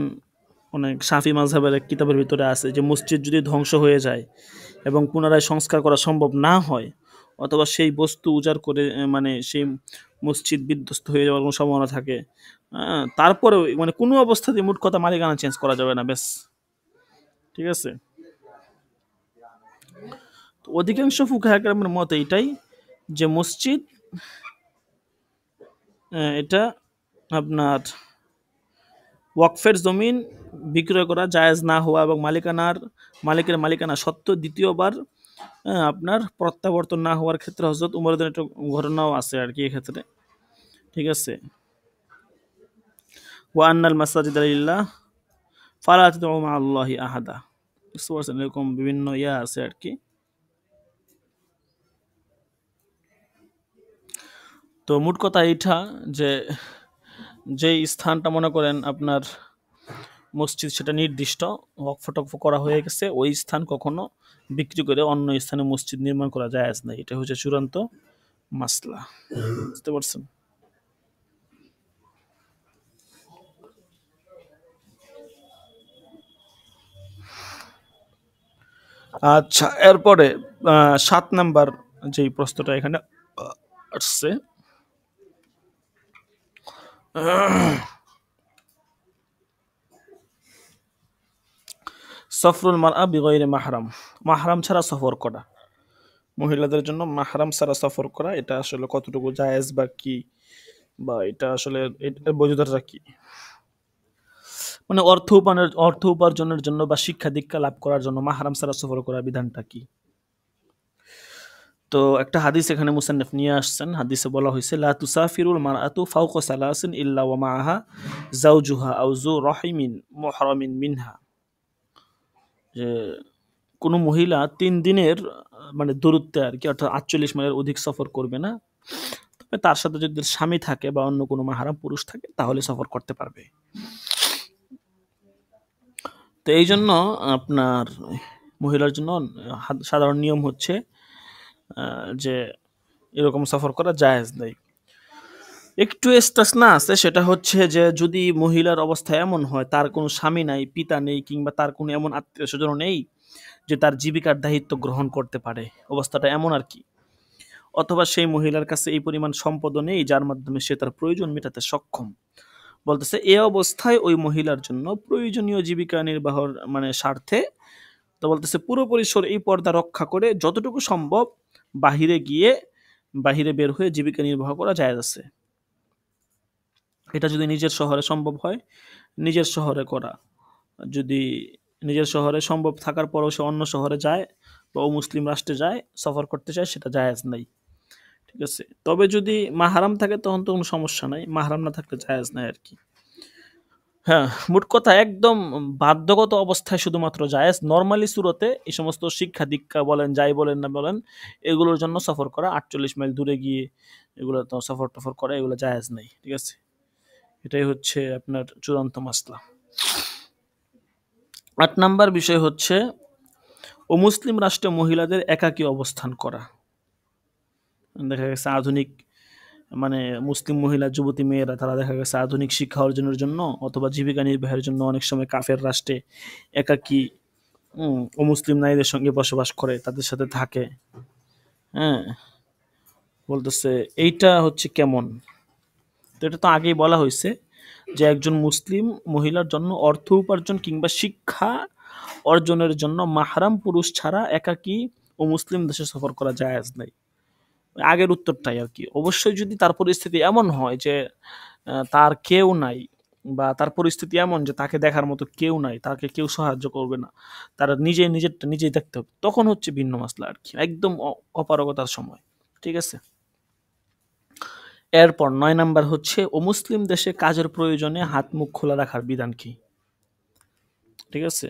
অনেক শাফি মাযহাবের এক কিতাবের ভিতরে আছে যে মসজিদ যদি ধ্বংস হয়ে যায় এবং পুনরায় সংস্কার করা সম্ভব না হয়, অথবা সেই বস্তু উজাড় করে মানে সেই মসজিদ বিধ্বস্ত হয়ে যাওয়ার কোনো সম্ভাবনা থাকে, তারপরেও মানে কোনো অবস্থাতেই মোট কথা মালিকানা চেঞ্জ করা যাবে না, ব্যাস। ঠিক আছে, তো অধিকাংশ ফুকাহা কেরামের মত এটাই যে মসজিদ এটা আপনার ওয়াকফের জমিন বিক্রয় করা জায়েজ না হওয়া এবং মালিকের মালিকানা সত্ত্বেও দ্বিতীয়বার আপনার প্রত্যাবর্তন না হওয়ার ক্ষেত্রে হযরত উমরের একটা ঘটনাও আছে আর কি এক্ষেত্রে। ঠিক আছে, ওয়া আন্নাল মাসাজিদা লিল্লাহ ফালা তাদউ মা আল্লাহি আহাদা। বুঝতে পারছেন, এরকম বিভিন্ন ইয়া আছে আর কি। তো মোট কথা এইটা যে যেই স্থানটা মনে করেন আপনার মসজিদ সেটা নির্দিষ্ট ওয়াকফ টকফ করা হয়ে গেছে, ওই স্থান কখনো বিক্রি করে অন্য স্থানে মসজিদ নির্মাণ করা জায়েজ নাই, এটা হচ্ছে চূড়ান্ত মাসলা। বুঝতে পারছেন? আচ্ছা, এরপরে 7 নাম্বার যেই প্রশ্নটা এখানে আসছে, সফরুল মারআ বিগয়রি মাহরাম, মাহরাম ছাড়া সফর করা, মহিলাদের জন্য মাহরাম ছাড়া সফর করা এটা আসলে কতটুকু জায়েজ বা কি, বা এটা আসলে বৈধতাটা কি, মানে অর্থ উপার্জনের জন্য বা শিক্ষা দীক্ষা লাভ করার জন্য মাহরাম ছাড়া সফর করার বিধানটা কি। তো একটা হাদিস এখানে মুসান্নিফ নিয়ে আসছেন, হাদিসে বলা হয়েছে লা তুসাফিরুল মারআতু ফাওকা সালাসিন ইল্লা ওয়া মাআহা যাওজুহা আও যু রাহিমিন মুহরামিন মিনহা, যে কোনো মহিলা 3 দিনের মানে দূরত্বে আর কি, অর্থাৎ 48 মাইলের অধিক সফর করবে না, তবে তার সাথে যদি স্বামী থাকে বা অন্য কোনো মাহরাম পুরুষ থাকে তাহলে সফর করতে পারবে। তো এই জন্য আপনার মহিলার জন্য সাধারণ নিয়ম হচ্ছে যে এরকম সফর করা জায়েজ নেই। একটু ইস্তিসনা আছে, সেটা হচ্ছে যে যদি মহিলার অবস্থা এমন হয় তার কোনো স্বামী নাই, পিতা নেই, কিংবা তার কোনো এমন আত্মীয় স্বজন নেই যে তার জীবিকার দায়িত্ব গ্রহণ করতে পারে, অবস্থাটা এমন আর কি, অথবা সেই মহিলার কাছে এই পরিমাণ সম্পদও নেই যার মাধ্যমে সে তার প্রয়োজন মেটাতে সক্ষম, বলতেছে এ অবস্থায় ওই মহিলার জন্য প্রয়োজনীয় জীবিকা নির্বাহের মানে স্বার্থে, তো বলতেছে পুরো পরিসর এই পর্দা রক্ষা করে যতটুকু সম্ভব বাহিরে বের হয়ে জীবিকা নির্বাহ করা জায়েজ আছে। এটা যদি নিজের শহরে সম্ভব হয় নিজের শহরে করা, যদি নিজের শহরে সম্ভব থাকার পরেও সে অন্য শহরে যায় বা মুসলিম রাষ্ট্রে যায় সফর করতে চায় সেটা জায়েজ নাই। ঠিক আছে, তবে যদি মাহরাম থাকে তখন তো কোনো সমস্যা নাই, মাহরাম না থাকলে জায়েজ নাই আর কি। হ্যাঁ, মোট কথা একদম বাধ্যগত অবস্থায় শুধুমাত্র জায়েজ। নরমালি সুরতে এই সমস্ত শিক্ষা-দীক্ষা বলেন, যাই বলেন না বলেন, এগুলোর জন্য সফর করা ৪৮ মাইল দূরে গিয়ে এগুলো তো সফর-টফর করা এগুলো জায়েজ নাই। ঠিক আছে? এটাই হচ্ছে আপনার চূড়ান্ত মাসলা। ৮ নাম্বার বিষয় হচ্ছে অমুসলিম রাষ্ট্রে মহিলাদের একাকী অবস্থান করা। দেখা গেছে আধুনিক মানে মুসলিম মহিলা যুবতী মেয়েরা তারা দেখা গেছে আধুনিক শিক্ষা অর্জনের জন্য অথবা জীবিকা নির্বাহের জন্য অনেক সময় কাফের রাষ্ট্রে একাকী অমুসলিম নারীদের সঙ্গে বসবাস করে, তাদের সাথে থাকে। হ্যাঁ, বলতেছে এইটা হচ্ছে কেমন? তো এটা তো আগেই বলা হয়েছে যে একজন মুসলিম মহিলার জন্য অর্থ উপার্জন কিংবা শিক্ষা অর্জনের জন্য মাহরাম পুরুষ ছাড়া একাকী ও মুসলিম দেশে সফর করা জায়েজ নাই। আগের উত্তরটাই আর কি। অবশ্যই যদি তার পরিস্থিতি এমন হয় যে তার কেউ নাই বা তার পরিস্থিতি এমন যে তাকে দেখার মতো কেউ নাই, তাকে কেউ সাহায্য করবে না, তার নিজেরটা নিজেই দেখতে হবে, তখন হচ্ছে ভিন্ন মাসলা আর কি, একদম অপারগতার সময়। ঠিক আছে? এরপর ৯ নাম্বার হচ্ছে অমুসলিম দেশে কাজের প্রয়োজনে হাত মুখ খোলা রাখার বিধান কি? ঠিক আছে?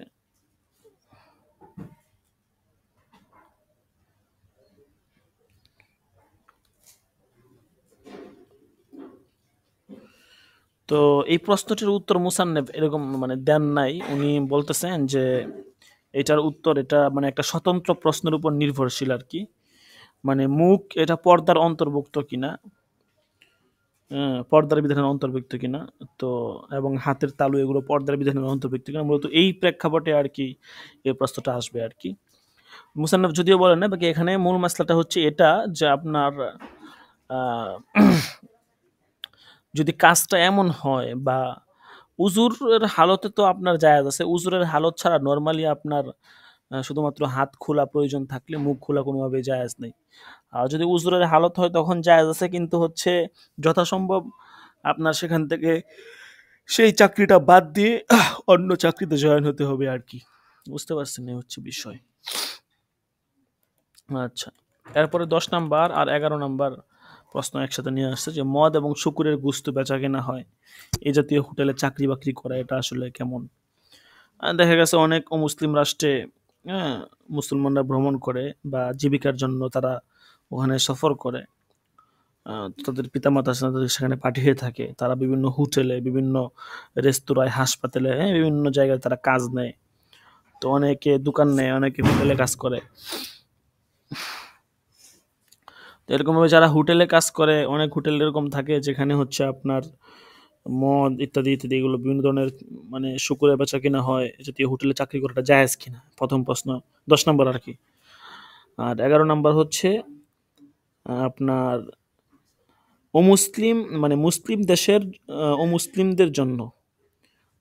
তো এই প্রশ্নটির উত্তর মুসান্নেফ এরকম মানে দেন নাই। উনি বলতেছেন যে এটার উত্তর এটা মানে একটা স্বতন্ত্র প্রশ্নের উপর নির্ভরশীল আর কি। মানে মুখ এটা পর্দার অন্তর্ভুক্ত কিনা, পর্দার বিধানের অন্তর্ভুক্ত কিনা, তো এবং হাতের তালু এগুলো পর্দার বিধানের অন্তর্ভুক্ত কিনা, মূলত এই প্রেক্ষাপটে আর কি এই প্রশ্নটা আসবে আর কি। মুসান্নফ যদিও বলেন না, বাকি এখানে মূল মাসলাটা হচ্ছে এটা যে আপনার আহ, যদি কাজটা এমন হয় বা উজুরের হালতে তো আপনার জায়েজ আছে, উজুরের হালত ছাড়া নর্মালি আপনার শুধুমাত্র হাত খোলা প্রয়োজন থাকলে মুখ খোলা কোনোভাবেই জায়েজ নেই। আর যদি উজুরের হালত হয় তখন জায়েজ আছে, কিন্তু হচ্ছে যথাসম্ভব আপনার সেখান থেকে সেই চাকরিটা বাদ দিয়ে অন্য চাকরিতে জয়েন হতে হবে আর কি। বুঝতে পারছেন? এই হচ্ছে বিষয়। আচ্ছা, এরপরে ১০ নাম্বার আর ১১ নাম্বার প্রশ্ন একসাথে নিয়ে আসছে যে মদ এবং শুকুরের গোস্ত বেচা কেনা হয়, এই জাতীয় হোটেলে চাকরি বাকরি করা এটা আসলে কেমন? দেখা গেছে অনেক অমুসলিম রাষ্ট্রে হ্যাঁ, মুসলমানরা ভ্রমণ করে বা জীবিকার জন্য তারা ওখানে সফর করে। তাদের পিতামাতা আছে, তাদের সেখানে পাঠিয়ে থাকে। তারা বিভিন্ন হোটেলে, বিভিন্ন রেস্তোরাঁয়, হাসপাতালে, হ্যাঁ, বিভিন্ন জায়গায় তারা কাজ নেয়। তো অনেকে দোকান নেয়, অনেকে হোটেলে কাজ করে। তো এরকমভাবে যারা হোটেলে কাজ করে, অনেক হোটেল এরকম থাকে যেখানে হচ্ছে আপনার মদ ইত্যাদি ইত্যাদি এগুলো বিভিন্ন ধরনের মানে শুকুরে বেচা কিনা হয়। এ জাতীয় হোটেলে চাকরি করাটা জায়েজ কিনা? প্রথম প্রশ্ন, ১০ নম্বর আর কি। আর ১১ নম্বর হচ্ছে আপনার অমুসলিম মানে মুসলিম দেশের অমুসলিমদের জন্য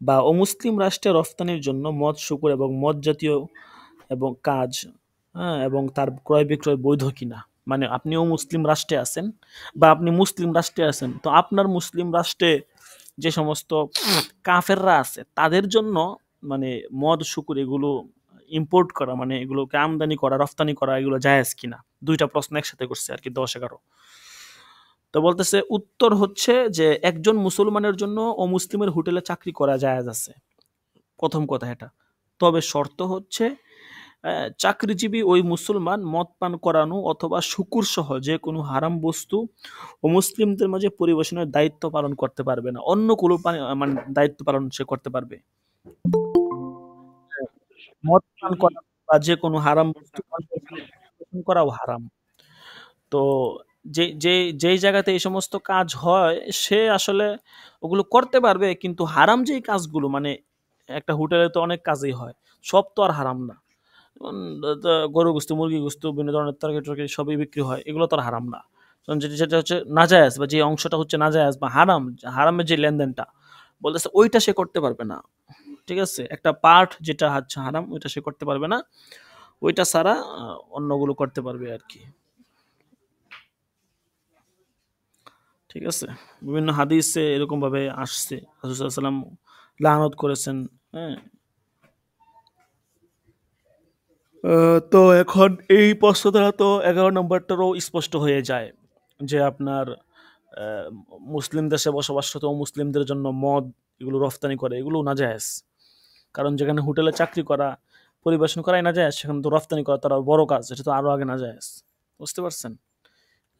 বা অমুসলিম রাষ্ট্রে রফতানির জন্য মদ, শুকুর এবং মদ জাতীয় এবং কাজ, হ্যাঁ, এবং তার ক্রয় বিক্রয় বৈধ কিনা? মানে আপনিও মুসলিম রাষ্ট্রে আছেন বা আপনি মুসলিম রাষ্ট্রে আছেন, তো আপনার মুসলিম রাষ্ট্রে যে সমস্ত কাফেররা আছে তাদের জন্য মানে মদ, শুকুর এগুলো ইম্পোর্ট করা মানে এগুলোকে আমদানি করা, রফতানি করা এগুলো জায়েজ কিনা? দুইটা প্রশ্ন একসাথে করছে আর কি, ১০-১১। তো বলতেছে উত্তর হচ্ছে যে একজন মুসলমানের জন্য অমুসলিমের হোটেলে চাকরি করা জায়েজ আছে, প্রথম কথা এটা। তবে শর্ত হচ্ছে চাকরিজীবী ওই মুসলমান মদ পান করানো অথবা শুকুর সহ যে কোনো হারাম বস্তু ও মুসলিমদের মাঝে পরিবেশনের দায়িত্ব পালন করতে পারবে না। অন্য কোনো মানে দায়িত্ব পালন সে করতে পারবে। মদ পান করা বা যে কোনো হারাম বস্তু পরিবেশন করাও হারাম। তো যেই জায়গাতে এই সমস্ত কাজ হয় সে আসলে ওগুলো করতে পারবে, কিন্তু হারাম যেই কাজগুলো মানে একটা হোটেলে তো অনেক কাজই হয়, সব তো আর হারাম না। যেমন গরু গোস্ত, মুরগি গোস্ত, বিভিন্ন ধরনের তরকারি টরকারি সবই বিক্রি হয়, এগুলো তো আর হারাম না। কারণ যেটা যেটা হচ্ছে নাজায়েজ বা যে অংশটা হচ্ছে নাজায়েজ বা হারাম, হারামের যে লেনদেনটা বলতেছে ওইটা সে করতে পারবে না। ঠিক আছে? একটা পার্ট যেটা হচ্ছে হারাম ওইটা সে করতে পারবে না, ওইটা ছাড়া অন্যগুলো করতে পারবে আর কি। ঠিক আছে? বিভিন্ন হাদিসে এরকম ভাবে আসছে, রাসূল সাল্লাল্লাহু আলাইহি ওয়াসাল্লাম লানত করেছেন। হ্যাঁ, তো এখন এই প্রশ্ন দ্বারা তো ১১ নম্বরটারও স্পষ্ট হয়ে যায় যে আপনার মুসলিম দেশে বসবাসরত মুসলিমদের জন্য মদ এগুলো রফতানি করে, এগুলো নাজায়েজ। কারণ যেখানে হোটেলে চাকরি করা, পরিবেশন করাই নাজায়েজ, সেখানে তো রফতানি করা তার বড় কাজ, এটা তো আরো আগে নাজায়েজ। বুঝতে পারছেন?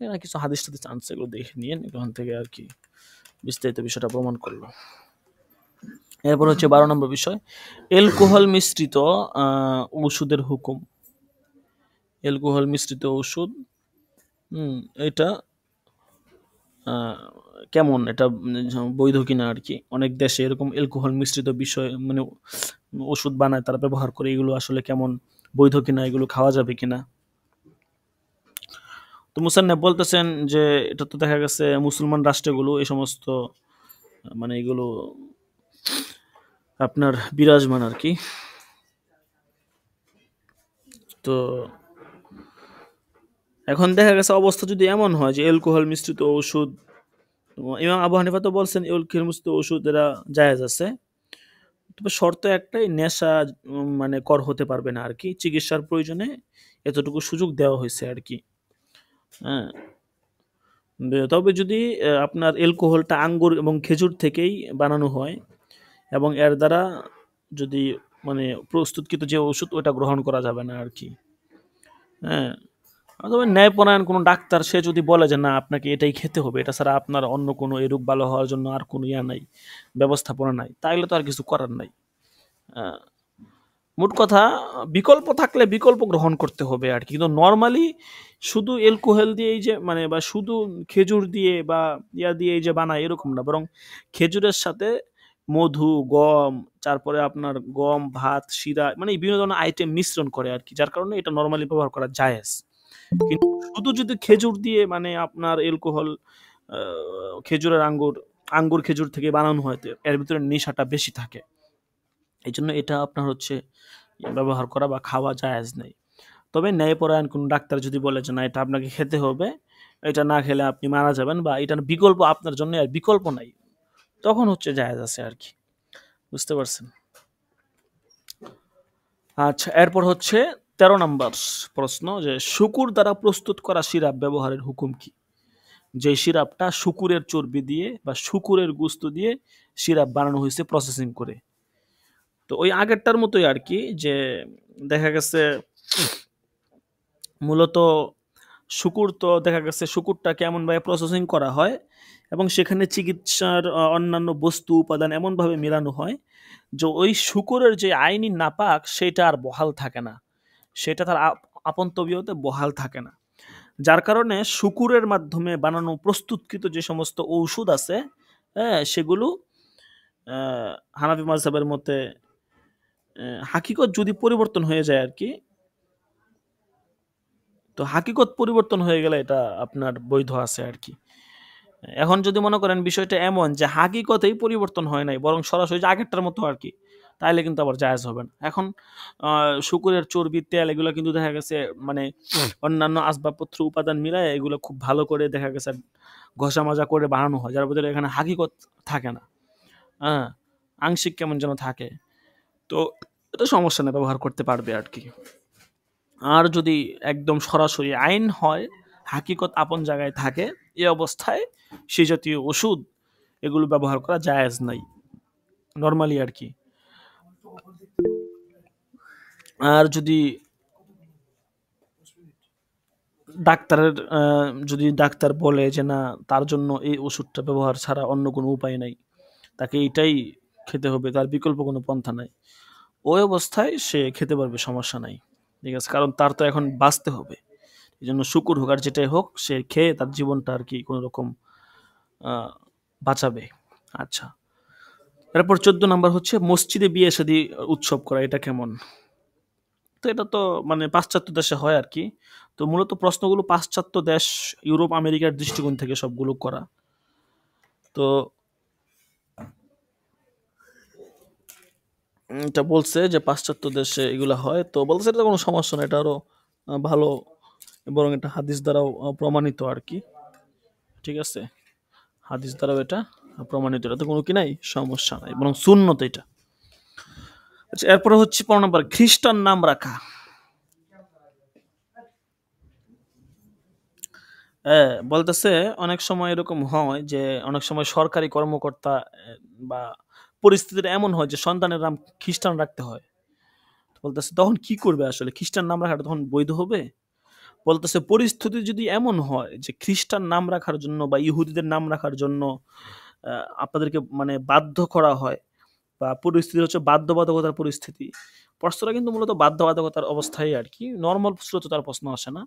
এখানে কিছু হাদিস টাদিস আনছে, এগুলো দেখে নিয়ে এখান থেকে আর কি বিস্তারিত বিষয়টা প্রমাণ করলো। এরপর হচ্ছে 12 নম্বর বিষয়, অ্যালকোহল মিশ্রিত ওষুধের হুকুম। অ্যালকোহল মিশ্রিত ওষুধ এটা কেমন, এটা বৈধ কিনা আর কি। অনেক দেশে এরকম অ্যালকোহল মিশ্রিত বিষয় মানে ওষুধ বানায়, তারা ব্যবহার করে, এগুলো আসলে কেমন, বৈধ কিনা, এগুলো খাওয়া যাবে কিনা। তো মুসান্নেফ বলতেছেন যে এটা তো দেখা গেছে মুসলমান রাষ্ট্রগুলো এই সমস্ত মানে এগুলো আপনার বিরাজমান আর কি। তো এখন দেখা গেছে অবস্থা যদি এমন হয় যে অ্যালকোহল মিশ্রিত ওষুধ, ইমাম আবু হানিফা তো বলছেন অ্যালকোহল মিশ্রিত ওষুধ এরা জায়েজ আছে, তবে শর্ত একটাই, নেশা মানে কর হতে পারবে না আর কি, চিকিৎসার প্রয়োজনে এতটুকু সুযোগ দেওয়া হয়েছে আর কি। হ্যাঁ, তবে যদি আপনার অ্যালকোহলটা আঙ্গুর এবং খেজুর থেকেই বানানো হয় এবং এর দ্বারা যদি মানে প্রস্তুতকৃত যে ওষুধ, ওটা গ্রহণ করা যাবে না আর কি। হ্যাঁ, তবে ন্যায়পরায়ণ কোনো ডাক্তার সে যদি বলে যে না আপনাকে এটাই খেতে হবে, এটা ছাড়া আপনার অন্য কোনো এই রোগ ভালো হওয়ার জন্য আর কোনো নাই, ব্যবস্থাপনা নাই, তাইলে তো আর কিছু করার নাই। মোট কথা, বিকল্প থাকলে বিকল্প গ্রহণ করতে হবে আর কি। কিন্তু নর্মালি শুধু অ্যালকোহল দিয়ে এই যে মানে বা শুধু খেজুর দিয়ে বা ইয়া দিয়ে এই যে বানায় এরকম না, বরং খেজুরের সাথে মধু, গম, তারপরে আপনার গম, ভাত, শিরা, মানে বিভিন্ন ধরনের আইটেম মিশ্রণ করে আর কি, যার কারণে এটা নর্মালি ব্যবহার করা জায়েজ। কিন্তু শুধু যদি খেজুর দিয়ে মানে আপনার অ্যালকোহল, খেজুরের আঙ্গুর খেজুর থেকে বানানো হয়, এর ভিতরে নেশাটা বেশি থাকে, এই জন্য এটা আপনার হচ্ছে ব্যবহার করা বা খাওয়া জায়েজ নেই। তবে ন্যায়পরায়ণ কোন ডাক্তার যদি বলে যে না এটা আপনাকে খেতে হবে, এটা না খেলে আপনি মারা যাবেন, বা এটার বিকল্প আপনার জন্য আর বিকল্প নাই, তখন হচ্ছে জায়েজ আছে আর কি। বুঝতে পারছেন? আচ্ছা, এরপর হচ্ছে 13 নম্বর প্রশ্ন, যে শুকুর দ্বারা প্রস্তুত করা সিরাপ ব্যবহারের হুকুম কি? যে সিরাপটা শুকুরের চর্বি দিয়ে বা শুকুরের গোস্ত দিয়ে সিরাপ বানানো হয়েছে প্রসেসিং করে। তো ওই আগেরটার মতোই আর কি, যে দেখা গেছে মূলত শুকুর, তো দেখা গেছে শুকুরটা কেমনভাবে প্রসেসিং করা হয় এবং সেখানে চিকিৎসার অন্যান্য বস্তু উপাদান এমনভাবে মেলানো হয় যে ওই শুকুরের যে আইনি নাপাক সেটা আর বহাল থাকে না, সেটা তার আপন তবিয়তে বহাল থাকে না। যার কারণে শুকুরের মাধ্যমে বানানো প্রস্তুতকৃত যে সমস্ত ঔষধ আছে, হ্যাঁ, সেগুলো হানাফি মাযহাবের মতে হাকিকত যদি পরিবর্তন হয়ে যায় আর কি, তো হাকিকত পরিবর্তন হয়ে গেলে এটা আপনার বৈধ আছে আর কি। এখন যদি মনে করেন বিষয়টা এমন যে হাকিকতেই পরিবর্তন হয় নাই, বরং সরাসরি আগেরটার মতো আর কি, তাহলে কিন্তু আবার জায়েজ হবে না। এখন শুকুরের চর্বি, তেল, এগুলো কিন্তু দেখা গেছে মানে অন্যান্য আসবাবপত্র উপাদান মিলায় এগুলো খুব ভালো করে দেখা গেছে ঘষা মাজা করে বানানো হয়, যার ভিতরে এখানে হাকিকত থাকে না, হ্যাঁ, আংশিক কেমন যেন থাকে। তো এটা সমস্যা নেই, ব্যবহার করতে পারবে আর কি। আর যদি একদম সরাসরি আইন হয়, হাকিকত আপন জায়গায় থাকে, এই অবস্থায় সেই জাতীয় ওষুধ এগুলো ব্যবহার করা জায়েজ নাই নর্মালি আর কি। আর যদি ডাক্তারের যদি ডাক্তার বলে যে না তার জন্য এই ওষুধটা ব্যবহার ছাড়া অন্য কোনো উপায় নাই, তাকে এটাই খেতে হবে, তার বিকল্প কোনো পন্থা নাই, ওই অবস্থায় সে খেতে পারবে, সমস্যা নাই। ঠিক আছে, কারণ তার তো এখন বাঁচতে হবে, এই জন্য শুকুর হোক আর যেটাই হোক, সে খেয়ে তার জীবনটা আর কি কোনো রকম বাঁচাবে। আচ্ছা, এরপর 14 নাম্বার হচ্ছে মসজিদে বিয়ে শাদী উৎসব করা, এটা কেমন? তো এটা তো মানে পাশ্চাত্য দেশে হয় আর কি। তো মূলত প্রশ্নগুলো পাশ্চাত্য দেশ, ইউরোপ, আমেরিকার দৃষ্টিকোণ থেকে সবগুলো করা। তো এটা বলছে যে পাশ্চাত্য দেশে এগুলো হয়, তো বলছে এটা কোনো সমস্যা না, এটা আরো ভালো, বরং এটা হাদিস দ্বারাও প্রমাণিত আর কি। ঠিক আছে, হাদিস দ্বারাও এটা প্রমাণিত, এটা তো কোনো কি নাই, সমস্যা নাই, বরং সুন্নত এটা। আচ্ছা, এরপরে হচ্ছে 15 নম্বর, খ্রিস্টান নাম রাখা। বলতেছে অনেক সময় এরকম হয় যে অনেক সময় সরকারি কর্মকর্তা বা পরিস্থিতিটা এমন হয় যে সন্তানের নাম খ্রিস্টান রাখতে হয়। বলতেছে তখন কি করবে আসলে? খ্রিস্টান নাম রাখাটা তখন বৈধ হবে? বলতেছে পরিস্থিতি যদি এমন হয় যে খ্রিস্টান নাম রাখার জন্য বা ইহুদিদের নাম রাখার জন্য আপনাদেরকে মানে বাধ্য করা হয় বা পরিস্থিতি হচ্ছে বাধ্যবাধকতার পরিস্থিতি। প্রশ্নটা কিন্তু মূলত বাধ্যবাধকতার অবস্থায় আরকি। নরমাল প্রশ্ন তার প্রশ্ন আসে না।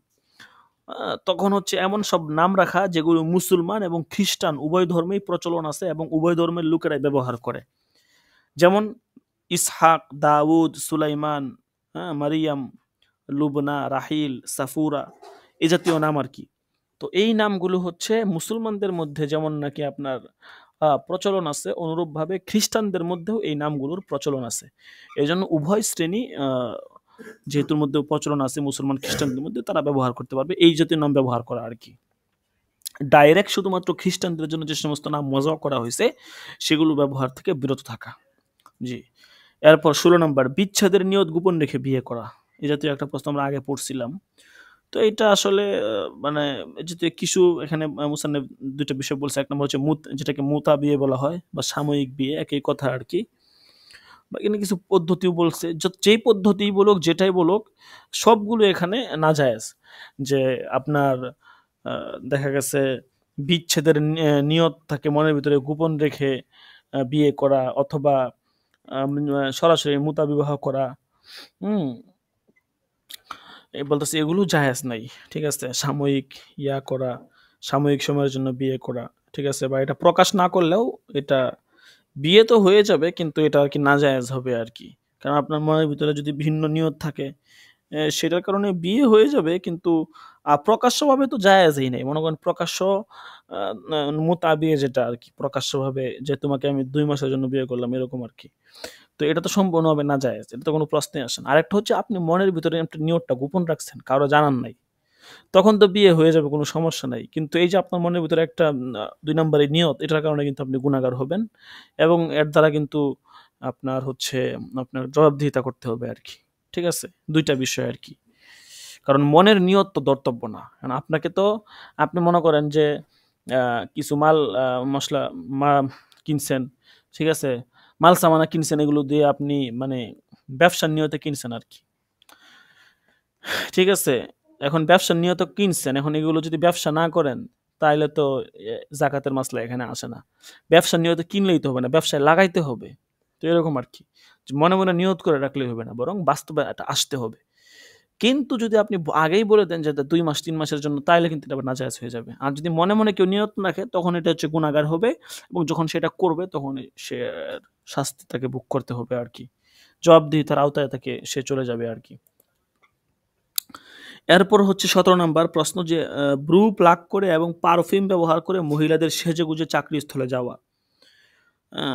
আ তখন হচ্ছে এমন সব নাম রাখা যেগুলো মুসলমান এবং খ্রিস্টান উভয় ধর্মেই প্রচলন আছে এবং উভয় ধর্মের লোকেরাই ব্যবহার করে। যেমন ইসহাক, দাউদ, সুলাইমান, হ্যাঁ? মারিয়াম, লুবনা, রাহিল, সাফুরা এই জাতীয় নাম আরকি। তো এই নামগুলো হচ্ছে মুসলমানদের মধ্যে যেমন নাকি আপনার প্রচলন আছে, অনুরূপভাবে খ্রিস্টানদের মধ্যেও এই নামগুলোর প্রচলন আছে। এজন্য উভয় শ্রেণী যেহেতুর মধ্যে প্রচলন আছে মুসলমান খ্রিস্টানদের মধ্যে তারা ব্যবহার করতে পারবে এই জাতীয় নাম ব্যবহার করা আরকি। ডাইরেক্ট শুধুমাত্র খ্রিস্টানদের জন্য যে সমস্ত নাম মজা করা হয়েছে সেগুলো ব্যবহার থেকে বিরত থাকা। জি। এরপর ১৬ নাম্বার বিচ্ছেদের নিয়ত গোপন রেখে বিয়ে করা। এই জাতীয় একটা প্রশ্ন আমরা আগে পড়ছিলাম। তো এটা আসলে মানে যেহেতু কিছু এখানে মুসান্নেফ ২ টা বিষয় বলছে। ১ নম্বর হচ্ছে যেটাকে মুতা বিয়ে বলা হয় বা সাময়িক বিয়ে একই কথা আরকি। বা এখানে কিছু পদ্ধতিও বলছে। যেই পদ্ধতিই বলুক, যেটাই বলুক সবগুলো এখানে নাজায়েজ। যে আপনার আ দেখা গেছে বিচ্ছেদের নিয়ত থাকে মনের ভিতরে গোপন রেখে বিয়ে করা অথবা সরাসরি মুতা বিবাহ করা। হুম? বলতেছে এগুলো জায়েজ নাই। ঠিক আছে? সাময়িক করা, সাময়িক সময়ের জন্য বিয়ে করা। ঠিক আছে? বা এটা প্রকাশ না করলেও এটা বিয়ে তো হয়ে যাবে কিন্তু এটা আরকি নাজায়েজ হবে আরকি। কারণ আপনার মনের ভিতরে যদি ভিন্ন নিয়ত থাকে সেটার কারণে বিয়ে হয়ে যাবে কিন্তু প্রকাশ্যভাবে তো জায়েজই নাই। মনে করেন প্রকাশ্য আ আ মুতা বিয়ে যেটা আরকি প্রকাশ্যভাবে যে তোমাকে আমি ২ মাসের জন্য বিয়ে করলাম এরকম আরকি। তো এটা তো সম্পূর্ণভাবে নাজায়েজ। এটা তো কোনো প্রশ্নই আসে না। আরেকটা হচ্ছে আপনি মনের ভিতরে একটা নিয়তটা গোপন রাখছেন, কারো জানান নাই। তখন তো বিয়ে হয়ে যাবে কোনো সমস্যা নাই। কিন্তু এই যে আপনার মনের ভিতরে একটা ২ নাম্বারি নিয়ত এটার কারণে কিন্তু আপনি গুনাহগার হবেন এবং এর দ্বারা কিন্তু আপনার হচ্ছে আপনার জবাবদিহিতা করতে হবে আরকি। ঠিক আছে? ২ টা বিষয় আরকি। কারণ মনের নিয়ত তো ধর্তব্য না। কারণ আপনাকে তো আপনি মনে করেন যে আ কিছু মাল মসলা মা কিনছেন, ঠিক আছে? মাল সামানা কিনছেন এগুলো দিয়ে আপনি মানে ব্যবসার নিয়তে কিনছেন আরকি। ঠিক আছে? এখন ব্যবসার নিয়তে কিনছেন। এখন এগুলো যদি ব্যবসা না করেন, তাইলে তো জাকাতের মাসলা এখানে আসে না। ব্যবসার নিয়তে কিনলেই তো হবে না, ব্যবসায় লাগাইতে হবে। তো এরকম আরকি। যে মনে, মনে নিয়ত করে রাখলেই হবে না। বরং বাস্তবে এটা আসতে হবে। কিন্তু যদি আপনি আগেই বলে দেন যে ২ মাস ৩ মাসের জন্য তাইলে কিন্তু এটা আবার নাজায়েজ হয়ে যাবে। আর যদি মনে, মনে কেউ নিয়ত রাখে তখন এটা হচ্ছে গুনাহগার হবে এবং যখন সেটা করবে তখন সে শাস্তি তাকে ভোগ করতে হবে আরকি। জবাবদিহিতার আওতায় সে চলে যাবে আরকি। এরপর হচ্ছে ১৭ নাম্বার প্রশ্ন যে ব্রু প্লাক করে এবং পারফিউম ব্যবহার করে মহিলাদের সেজেগুজে চাকরিস্থলে যাওয়া। আ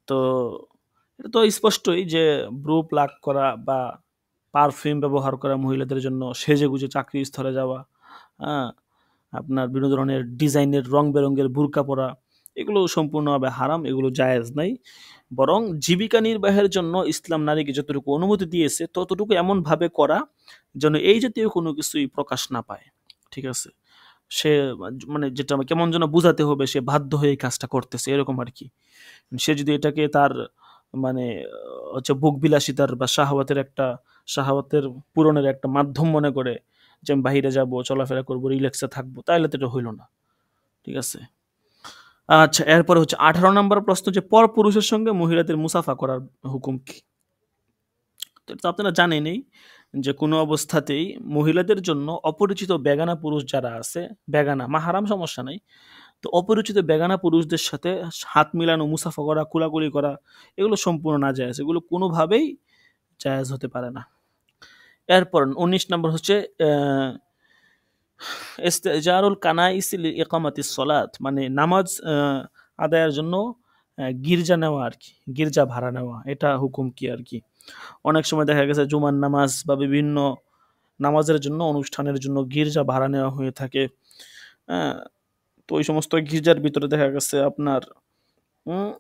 তো এটা তো স্পষ্টই যে ব্রু প্লাক করা বা পারফিউম ব্যবহার করা মহিলাদের জন্য সেজেগুজে চাকরিস্থলে যাওয়া। আ আপনার বিভিন্ন ধরনের ডিজাইনের রং-বেরঙের বুরকা পরা এগুলো সম্পূর্ণভাবে হারাম, এগুলো জায়েজ নাই। বরং জীবিকা নির্বাহের জন্য ইসলাম নারীকে যতটুকু অনুমতি দিয়েছে ততটুকু এমনভাবে করা যেন এই জাতীয় কোনো কিছুই প্রকাশ না পায়। ঠিক আছে? সে মানে যেটা কেমন যেন বুঝাতে হবে সে বাধ্য হয়ে এই কাজটা করতেছে এরকম আরকি। সে যদি এটাকে তার মানে হচ্ছে ভোগবিলাসিতার বা শাহাওয়াতের পূরণের একটা মাধ্যম মনে করে যে আমি বাহিরে যাবো, চলাফেরা করবো, রিল্যাক্সে থাকবো, তাইলে তো এটা হইল না। ঠিক আছে? আচ্ছা এরপরে হচ্ছে ১৮ নাম্বার প্রশ্ন যে পরপুরুষের সঙ্গে মহিলাদের মুসাফা করার হুকুম কি? তো এটা তো আপনারা জানেনই যে কোনো অবস্থাতেই মহিলাদের জন্য অপরিচিত বেগানা পুরুষ যারা আছে, বেগানা মাহারাম সমস্যা নাই। তো অপরিচিত বেগানা পুরুষদের সাথে হাত মিলানো, মুসাফা করা, কোলাকুলি করা এগুলো সম্পূর্ণ নাজায়েজ। এগুলো কোনোভাবেই জায়েজ হতে পারে না। এরপর ১৯ নাম্বার হচ্ছে ইস্তেজারুল কানাইসি লিইকামাতিস সলাত মানে নামাজ আদায়ের জন্য গির্জা নেওয়া আরকি। গির্জা ভাড়া নেওয়া। এটা হুকুম কি আরকি? অনেক সময় দেখা গেছে জুমার নামাজ বা বিভিন্ন নামাজের জন্য, অনুষ্ঠানের জন্য গির্জা ভাড়া নেওয়া হয়ে থাকে। হ্যাঁ? তো ওই সমস্ত গির্জার ভিতরে দেখা গেছে আপনার উম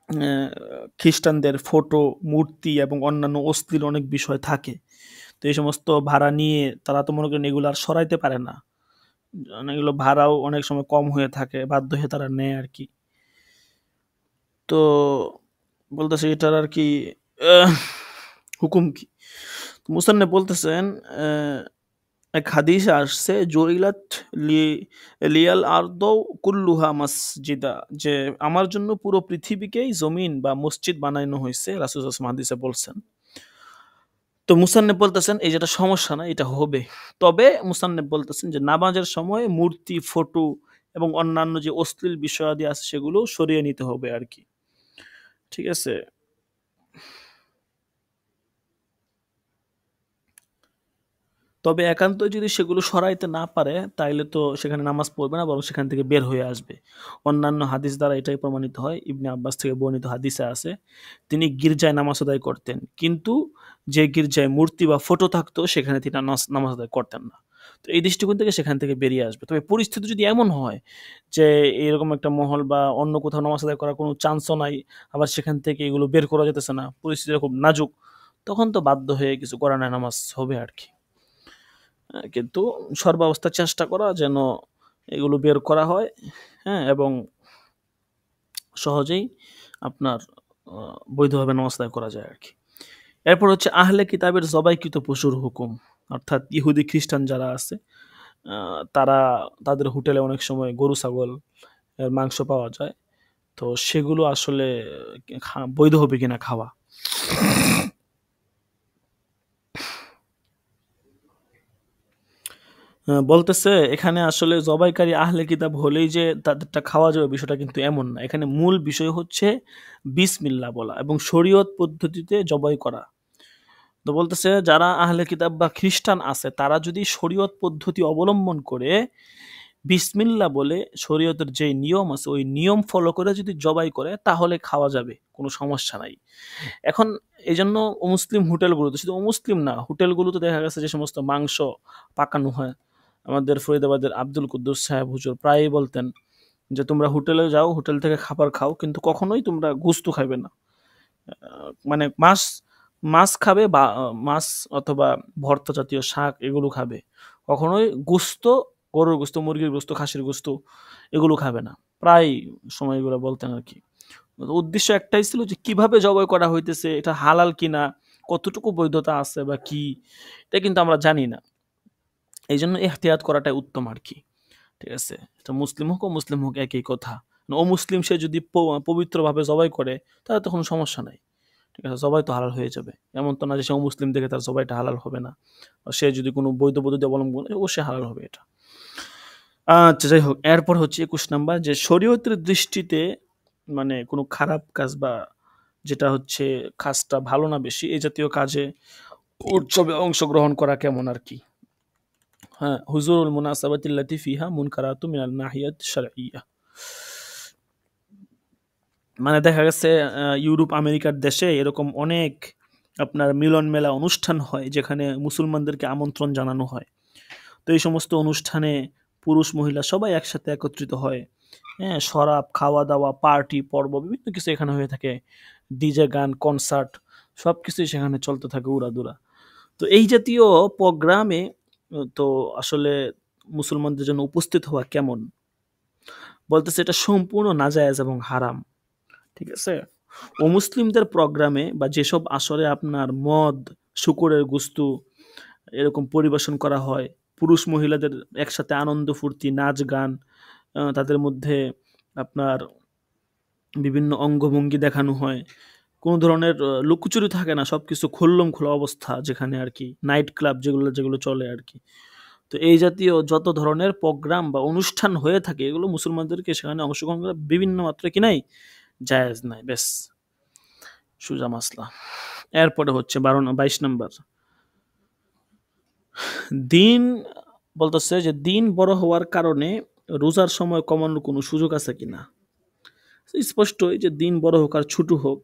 অ্যা খ্রিস্টানদের ফটো, মূর্তি এবং অন্যান্য অশ্লীল অনেক বিষয় থাকে। তো এই সমস্ত ভাড়া নিয়ে তারা তো মনে করেন এগুলো আর সরাইতে পারে না। এগুলো ভাড়াও অনেক সময় কম হয়ে থাকে, বাধ্য হয়ে তারা নেয় আর কি। তো বলতেছে এটার আর কি আহ, হুকুম কি। মুসান্নেফ বলতেছেন আহ, এক হাদিসে আসছে জুইলাত লি লিয়াল আরদু কুল্লুহা মাসজিদা, যে আমার জন্য পুরো পৃথিবীকেই জমিন বা মসজিদ বানানো হয়েছে, রাসূল সাল্লাল্লাহু আলাইহি ওয়াসাল্লাম হাদিসে বলছেন। তো মুসান্নেফ বলতেছেন এই যেটা সমস্যা না, এটা হবে। তবে মুসান্নেফ বলতেছেন যে নামাজের সময় মূর্তি, ফটো এবং অন্যান্য যে অশ্লীল বিষয়াদি আছে সেগুলো সরিয়ে নিতে হবে আর কি। ঠিক আছে। তবে একান্তই যদি সেগুলো সরাইতে না পারে তাইলে তো সেখানে নামাজ পড়বে না, বরং সেখান থেকে বের হয়ে আসবে। অন্যান্য হাদিস দ্বারা এটাই প্রমাণিত হয়। ইবনে আব্বাস থেকে বর্ণিত হাদিসে আছে তিনি গির্জায় নামাজ আদায় করতেন, কিন্তু যে গির্জায় মূর্তি বা ফটো থাকতো সেখানে তিনি নামাজ আদায় করতেন না। তো এই দৃষ্টিকোণ থেকে সেখান থেকে বেরিয়ে আসবে। তবে পরিস্থিতি যদি এমন হয় যে এরকম একটা মহল বা অন্য কোথাও নামাজ আদায় করার কোনো চান্সও নাই, আবার সেখান থেকে এগুলো বের করা যেতেছে না, পরিস্থিতি খুব নাজুক, তখন তো বাধ্য হয়ে কিছু করার নাই, নামাজ হবে আর কি। কিন্তু সর্বাবস্থা চেষ্টা করা যেন এগুলো বের করা হয়, হ্যাঁ, এবং সহজেই আপনার বৈধভাবে নামাজ আদায় করা যায় আর কি। এরপর হচ্ছে আহলে কিতাবের জবাইকৃত পশুর হুকুম। অর্থাৎ ইহুদি খ্রিস্টান যারা আছে তারা তাদের হোটেলে অনেক সময় গরু ছাগল এর মাংস পাওয়া যায়। তো সেগুলো আসলে বৈধ হবে কিনা খাওয়া। বলতেছে এখানে আসলে জবাইকারী আহলে কিতাব হলেই যে তাদেরটা খাওয়া যাবে বিষয়টা কিন্তু এমন না। এখানে মূল বিষয় হচ্ছে বিসমিল্লাহ বলা এবং শরীয়ত পদ্ধতিতে জবাই করা। তো বলতেছে যারা আহলে কিতাব বা খ্রিস্টান আছে তারা যদি শরীয়ত পদ্ধতি অবলম্বন করে বিসমিল্লাহ বলে শরীয়তের যে নিয়ম আছে ওই নিয়ম ফলো করে যদি জবাই করে তাহলে খাওয়া যাবে, কোনো সমস্যা নাই। এখন এই জন্য অমুসলিম হোটেলগুলোতে, শুধু অমুসলিম না, হোটেলগুলোতে দেখা গেছে যে সমস্ত মাংস পাকানো হয়, আমাদের ফরিদাবাদের আব্দুল কুদ্দুস সাহেব হুজুর প্রায়ই বলতেন যে তোমরা হোটেলে যাও, হোটেল থেকে খাবার খাও, কিন্তু কখনোই তোমরা গোস্ত খাবে না। মানে মাছ মাছ খাবে বা মাছ অথবা ভর্তা জাতীয় শাক এগুলো খাবে, কখনোই গোস্ত, গরুর গোস্ত, মুরগির গোস্ত, খাসির গোস্ত এগুলো খাবে না। প্রায় সময় এগুলো বলতেন আর কি। উদ্দেশ্য একটাই ছিল যে কিভাবে জবাই করা হইতেছে, এটা হালাল কিনা, কতটুকু বৈধতা আছে বা কি, এটা কিন্তু আমরা জানি না। এই জন্য এহতিয়াত করাটাই উত্তম আর কি। ঠিক আছে, এটা মুসলিম হোক একই কথা। অমুসলিম সে যদি পবিত্রভাবে জবাই করে তাহলে তো কোনো সমস্যা নাই। ঠিক আছে, জবাই তো হালাল হয়ে যাবে। এমন তো না যে সে অমুসলিম দেখে তার জবাইটা হালাল হবে না। আর সে যদি কোনো বৈধ পদ্ধতি অবলম্বন করে অবশ্যই হালাল হবে এটা। আচ্ছা, যাই হোক, এরপর হচ্ছে 21 নাম্বার, যে শরীয়তের দৃষ্টিতে মানে কোনো খারাপ কাজ বা যেটা হচ্ছে কাজটা ভালো না বেশি এই জাতীয় কাজে উৎসবে অংশগ্রহণ করা কেমন আর কি। হ্যাঁ, হুজুরুল মুনাসাবাতিল্লাতি ফিহা মুনকারাতু মিনান নাহিয়াত শারঈয়্যাহ। মানে দেখা গেছে ইউরোপ আমেরিকার দেশে এরকম অনেক আপনার মিলন মেলা অনুষ্ঠান হয় যেখানে মুসলমানদেরকে আমন্ত্রণ জানানো হয়। তো এই সমস্ত অনুষ্ঠানে পুরুষ মহিলা সবাই একসাথে একত্রিত হয়। হ্যাঁ, শরাব, খাওয়া দাওয়া, পার্টি পর্ব বিভিন্ন কিছু এখানে হয়ে থাকে। ডিজে গান, কনসার্ট সবকিছুই সেখানে চলতে থাকে উড়াদুরা। তো এই জাতীয় প্রোগ্রামে তো আসলে মুসলমানদের জন্য উপস্থিত হওয়া কেমন? বলতেছে এটা সম্পূর্ণ নাজায়েজ এবং হারাম। ঠিক আছে? অমুসলিমদের প্রোগ্রামে বা যেসব আসরে আপনার মদ, শূকরের গোশত এরকম পরিবেশন করা হয়, পুরুষ মহিলাদের একসাথে আনন্দ ফুর্তি, নাচ গান, তাদের মধ্যে আপনার বিভিন্ন অঙ্গভঙ্গি দেখানো হয়। কোনো ধরনের লুকোচুরি থাকে না, সবকিছু খোলা অবস্থা যেখানে আরকি। নাইট ক্লাব যেগুলো চলে আরকি। তো এই জাতীয় যত ধরনের প্রোগ্রাম বা অনুষ্ঠান হয়ে থাকে এগুলো মুসলমানদেরকে সেখানে অংশগ্রহণ করা বিভিন্ন মাত্রায় কি নাই? জায়েজ নাই। ব্যাস, সোজা মাসলা। এরপরে হচ্ছে 22 নাম্বার। দিন বলতেছে যে দিন বড় হওয়ার কারণে রোজার সময় কমানোর কোনো সুযোগ আছে কিনা? স্পষ্টই যে দিন বড় হোক আর ছোট হোক,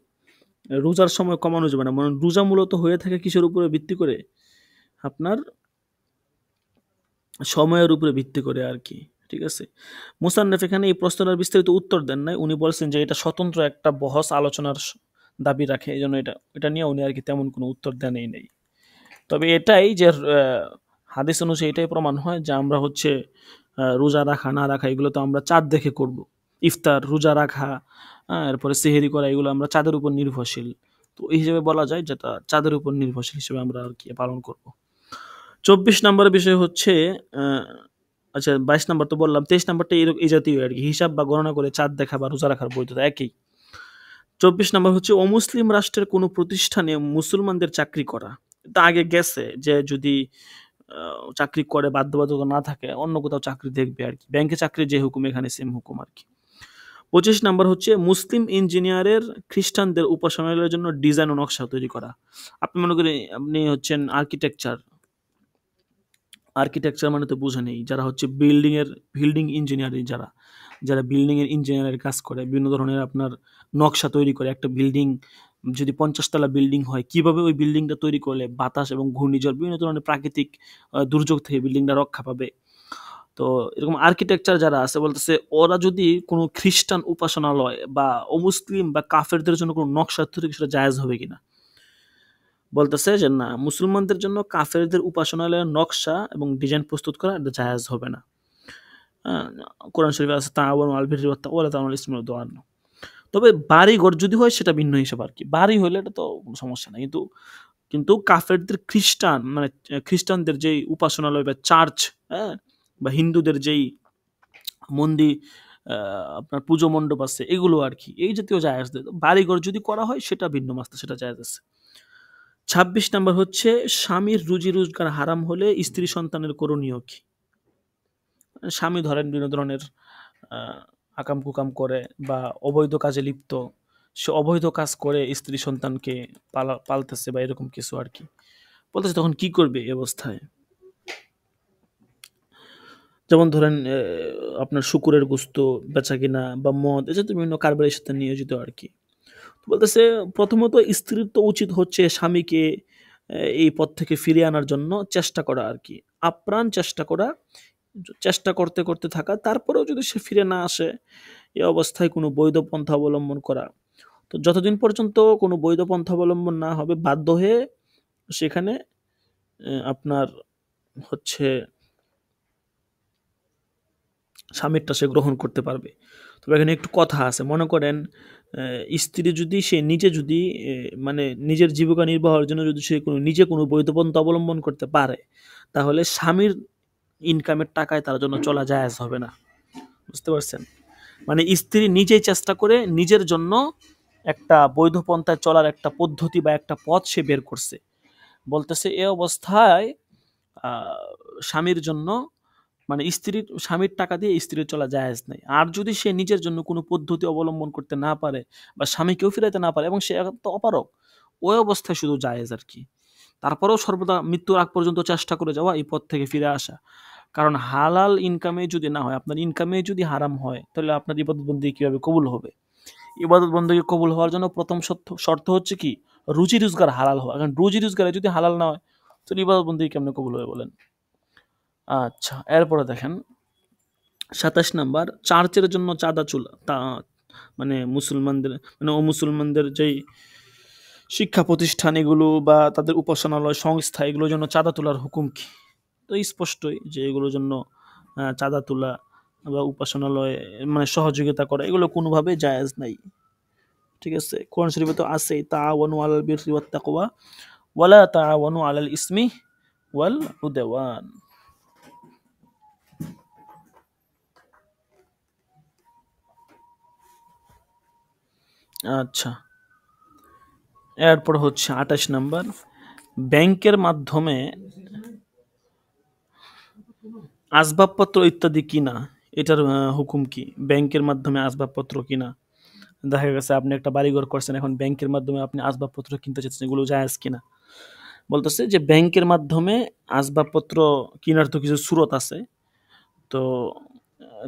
রোজার সময় কমানো যাবে না। মানে রোজা মূলত হয়ে থাকে কিসের উপরে ভিত্তি করে? আপনার সময়ের উপরে ভিত্তি করে আরকি। ঠিক আছে? মুসান্নেফ এখানে এই প্রশ্নটার বিস্তারিত উত্তর দেন নাই। উনি বলছেন যে এটা স্বতন্ত্র একটা বহস আলোচনার দাবি রাখে। এজন্য এটা নিয়ে উনি আরকি তেমন কোনো উত্তর দেনই নাই। তবে এটাই যে হাদিস অনুযায়ী এটাই প্রমাণ হয় যে আমরা হচ্ছে রোজা রাখা না রাখা এগুলো তো আমরা চাঁদ দেখে করব। ইফতার, রোজা রাখা, এরপরে সেহেরি করা, এগুলো আমরা চাঁদের উপর নির্ভরশীল। তো এই হিসেবে বলা যায় যেটা চাঁদের উপর নির্ভরশীল হিসেবে আমরা আর কি পালন করব। 24 নম্বরের বিষয় হচ্ছে আহ, আচ্ছা 22 নম্বর তো বললাম, 23 নম্বরটা এই জাতীয় আর কি, হিসাব বা গণনা করে চাঁদ দেখা বা রোজা রাখার বৈধতা একই। 24 নম্বর হচ্ছে অমুসলিম রাষ্ট্রের কোনো প্রতিষ্ঠানে মুসলমানদের চাকরি করা। তা আগে গেছে যে যদি চাকরি করে বাধ্যবাধকতা না থাকে অন্য কোথাও চাকরি দেখবে আর কি, ব্যাংকে চাকরি যে হুকুম এখানে সেম হুকুম আর কি। 25 নাম্বার হচ্ছে মুসলিম ইঞ্জিনিয়ারের খ্রিস্টানদের উপাসনালয়ের জন্য ডিজাইন ও নকশা তৈরি করা। আপনি মনে করেন আপনি হচ্ছেন আর্কিটেকচার, আর্কিটেকচার মানে তো বুঝে নেই যারা হচ্ছে বিল্ডিং ইঞ্জিনিয়ারিং, যারা যারা বিল্ডিং এর ইঞ্জিনিয়ারের কাজ করে, বিভিন্ন ধরনের আপনার নকশা তৈরি করে। একটা বিল্ডিং যদি 50 তলা বিল্ডিং হয়, কিভাবে ওই বিল্ডিংটা তৈরি করলে বাতাস এবং ঘূর্ণিঝড় বিভিন্ন ধরনের প্রাকৃতিক দুর্যোগ থেকে বিল্ডিংটা রক্ষা পাবে। তো এরকম আর্কিটেকচার যারা আছে বলতেছে ওরা যদি কোনো খ্রিস্টান উপাসনালয় বা অমুসলিম বা কাফেরদের জন্য কোনো নকশা তৈরি করে, সেটা জায়েজ হবে কিনা। বলতেছে যে না, মুসলমানদের জন্য কাফেরদের উপাসনালয়ের নকশা এবং ডিজাইন প্রস্তুত করা এটা জায়েজ হবে না। হ্যাঁ, কোরআন শরীফে আছে তাআওয়ানু আলাল বিররি ওয়াত তাকওয়া ওয়া লা তাআওয়ানু আলাল ইসমি ওয়াল উদওয়ান। তবে বাড়ি ঘর যদি হয় সেটা ভিন্ন হিসাব আর কি, বাড়ি হইলে এটা তো কোনো সমস্যা নাই। কিন্তু কিন্তু কাফেরদের খ্রিস্টান মানে খ্রিস্টানদের যেই উপাসনালয় বা চার্চ, হ্যাঁ, বা হিন্দুদের যেই মন্দির, আপনার পুজো মণ্ডপ আছে এগুলো আর কি, এই জাতীয় জায়েজ দেয়। বাড়িঘর যদি করা হয় সেটা ভিন্ন মাস্তা, সেটা জায়েজ আছে। 26 নাম্বার হচ্ছে স্বামীর রুজি রোজগার হারাম হলে স্ত্রী সন্তানের করণীয় কি। স্বামী ধরেন বিভিন্ন ধরনের আকাম কুকাম করে বা অবৈধ কাজে লিপ্ত, সে অবৈধ কাজ করে স্ত্রী সন্তানকে পালতেছে বা এরকম কিছু আর কি, বলতেছে তখন কি করবে এই অবস্থায়। যেমন ধরেন আপনার শুকুরের গোস্ত বেচা কিনা বা মদ, এই জাতীয় বিভিন্ন কারবারের সাথে নিয়োজিত আর কি। বলতেছে প্রথমত স্ত্রীর তো উচিত হচ্ছে স্বামীকে এই পথ থেকে ফিরিয়ে আনার জন্য চেষ্টা করা আর কি, আপ্রাণ চেষ্টা করা, চেষ্টা করতে করতে থাকা, তারপরেও যদি সে ফিরে না আসে এই অবস্থায় কোনো বৈধ পন্থা অবলম্বন করা। তো যতদিন পর্যন্ত কোনো বৈধ পন্থা অবলম্বন না হবে বাধ্য হয়ে সেখানে আপনার হচ্ছে স্বামীরটা সে গ্রহণ করতে পারবে। তবে এখানে একটু কথা আছে, মনে করেন স্ত্রী যদি সে নিজে যদি মানে নিজের জীবিকা নির্বাহের জন্য যদি সে নিজে কোনো বৈধ পন্থা অবলম্বন করতে পারে, তাহলে স্বামীর ইনকামের টাকায় তার জন্য চলা জায়েজ হবে না। বুঝতে পারছেন? মানে স্ত্রী নিজেই চেষ্টা করে নিজের জন্য একটা বৈধ পন্থায় চলার একটা পদ্ধতি বা একটা পথ সে বের করছে। বলতেছে এ অবস্থায় স্বামীর জন্য মানে স্বামীর টাকা দিয়ে স্ত্রীর চলা জায়েজ নাই। আর যদি সে নিজের জন্য কোনো পদ্ধতি অবলম্বন করতে না পারে বা স্বামীকেও ফিরাইতে না পারে এবং সে তো অপারগ, ওই অবস্থায় শুধু জায়েজ আর কি। তারপরেও সর্বদা মৃত্যুর আগ পর্যন্ত চেষ্টা করে যাওয়া, এই পথ থেকে ফিরে আসা। কারণ হালাল ইনকামে যদি না হয়, আপনার ইনকামে যদি হারাম হয়, তাহলে আপনার ইবাদত বন্দেগী কিভাবে কবুল হবে। ইবাদত বন্দেগী কবুল হওয়ার জন্য প্রথম শর্ত হচ্ছে কি, রুজি রোজগার হালাল হওয়া। কারণ রুজি রোজগারে যদি হালাল না হয় তাহলে ইবাদত বন্দেগী কেমনে কবুল হবে বলেন। আচ্ছা, এরপরে দেখেন 27 নাম্বার চার্চের জন্য চাঁদা চুলা তা মানে মুসলমানদের মানে মুসলমানদের যেই শিক্ষা প্রতিষ্ঠান এগুলো বা তাদের উপাসনালয় সংস্থা এগুলোর জন্য চাঁদা তোলার হুকুম কি। তো স্পষ্টই যে এগুলোর জন্য চাঁদা তোলা বা উপাসনালয় মানে সহযোগিতা করা এগুলো কোনোভাবেই জায়েজ নাই। ঠিক আছে, কোরআন শরীফে তো আছেই তাআওয়ানু আলাল বিররি ওয়াত তাকওয়া ওয়ালা তাআওয়ানু আলাল ইসমি ওয়াল উদওয়ান। আচ্ছা, এরপর হচ্ছে 28 নাম্বার ব্যাংকের মাধ্যমে আসবাবপত্র ইত্যাদি কিনা, এটার হুকুম কি। ব্যাংকের মাধ্যমে আসবাবপত্র কিনা, দেখা গেছে আপনি একটা বাড়িঘর করছেন, এখন ব্যাংকের মাধ্যমে আপনি আসবাবপত্র কিনতে চাচ্ছেন, এগুলো জায়েজ কিনা। বলতেছে যে ব্যাংকের মাধ্যমে আসবাবপত্র কেনার তো কিছু সুরত আছে। তো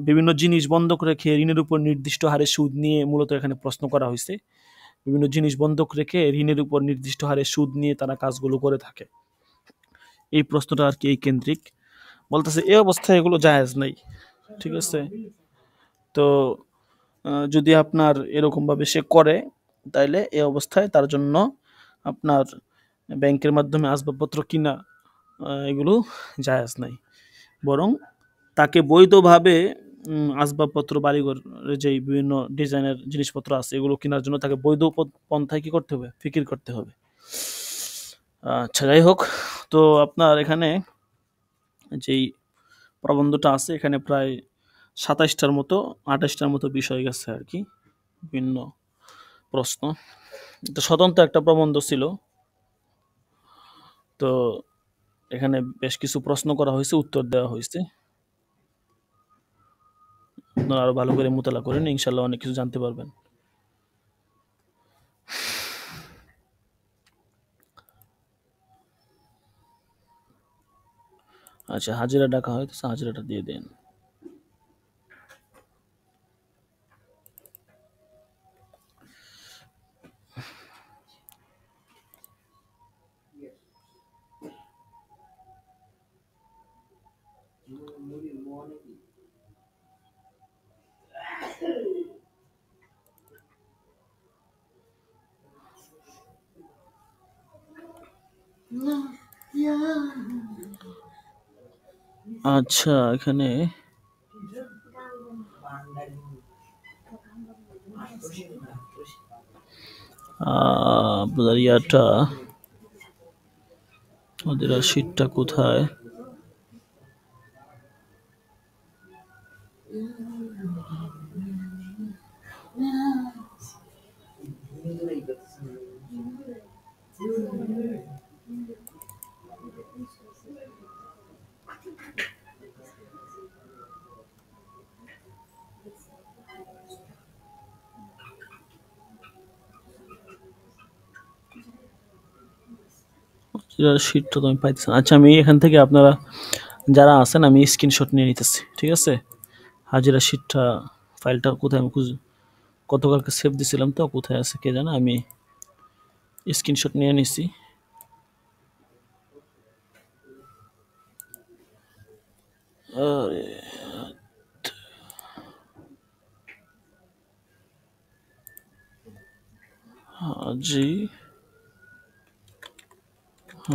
বিভিন্ন জিনিস বন্ধক রেখে ঋণের উপর নির্দিষ্ট হারে সুদ নিয়ে মূলত এখানে প্রশ্ন করা হয়েছে। বিভিন্ন জিনিস বন্ধক রেখে ঋণের উপর নির্দিষ্ট হারে সুদ নিয়ে তারা কাজগুলো করে থাকে, এই প্রশ্নটা আর কি এই কেন্দ্রিক। বলতেছে এই অবস্থায় এগুলো জায়েজ নাই। ঠিক আছে, তো যদি আপনার এরকমভাবে সে করে তাইলে এই অবস্থায় তার জন্য আপনার ব্যাংকের মাধ্যমে আসবাবপত্র কিনা এগুলো জায়েজ নাই, বরং তাকে বৈধভাবে আসবাবপত্র বাড়িঘর যেই বিভিন্ন ডিজাইনের জিনিসপত্র আছে এগুলো কেনার জন্য তাকে বৈধ পন্থায় কি করতে হবে, ফিকির করতে হবে। আচ্ছা, যাই হোক, তো আপনার এখানে যেই প্রবন্ধটা আছে এখানে প্রায় ২৭টার মতো ২৮টার মতো বিষয় গেছে আর কি, বিভিন্ন প্রশ্ন। এটা স্বতন্ত্র একটা প্রবন্ধ ছিল, তো এখানে বেশ কিছু প্রশ্ন করা হয়েছে, উত্তর দেওয়া হয়েছে। আপনারা আরো ভালো করে মোতালা করেন, ইনশাল্লাহ অনেক কিছু জানতে পারবেন। আচ্ছা, হাজিরা ডাকা হয়, হাজিরাটা দিয়ে দেন। আচ্ছা, এখানে আপনাদের ইয়াটা ওদের শীটটা কোথায়? শীটটা তো আমি পাইতেছি না। আচ্ছা, আমি এখান থেকে আপনারা যারা আছেন আমি স্ক্রিনশট নিয়ে নিতেছি, ঠিক আছে? হাজিরা শীটটা ফাইলটা কোথায় আমি গতকালকে সেভ দিছিলাম, তো কোথায় আছে কে জানে, আমি স্ক্রিনশট নিয়ে নিছি।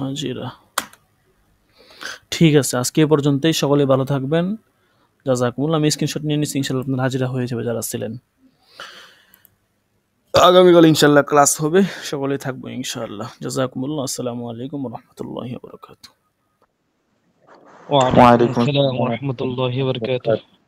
হাজিরা, ঠিক আছে, আজকে এ পর্যন্তই। সকলে ভালো থাকবেন, জাযাকুমুল্লাহ। আমি স্ক্রিনশট নিয়ে নিচ্ছি, ইনশাল্লাহ আপনার হাজিরা হয়ে যাবে যারা ছিলেন। আগামীকাল ইনশাল্লাহ ক্লাস হবে, সকলেই থাকবো ইনশাআল্লাহ। জাযাকুমুল্লাহ। আসসালামু আলাইকুম ওয়া রাহমাতুল্লাহি ওয়া বারাকাতুহু। ওয়ালাইকুম আসসালাম ওয়া রাহমাতুল্লাহি ওয়া বারাকাতুহু।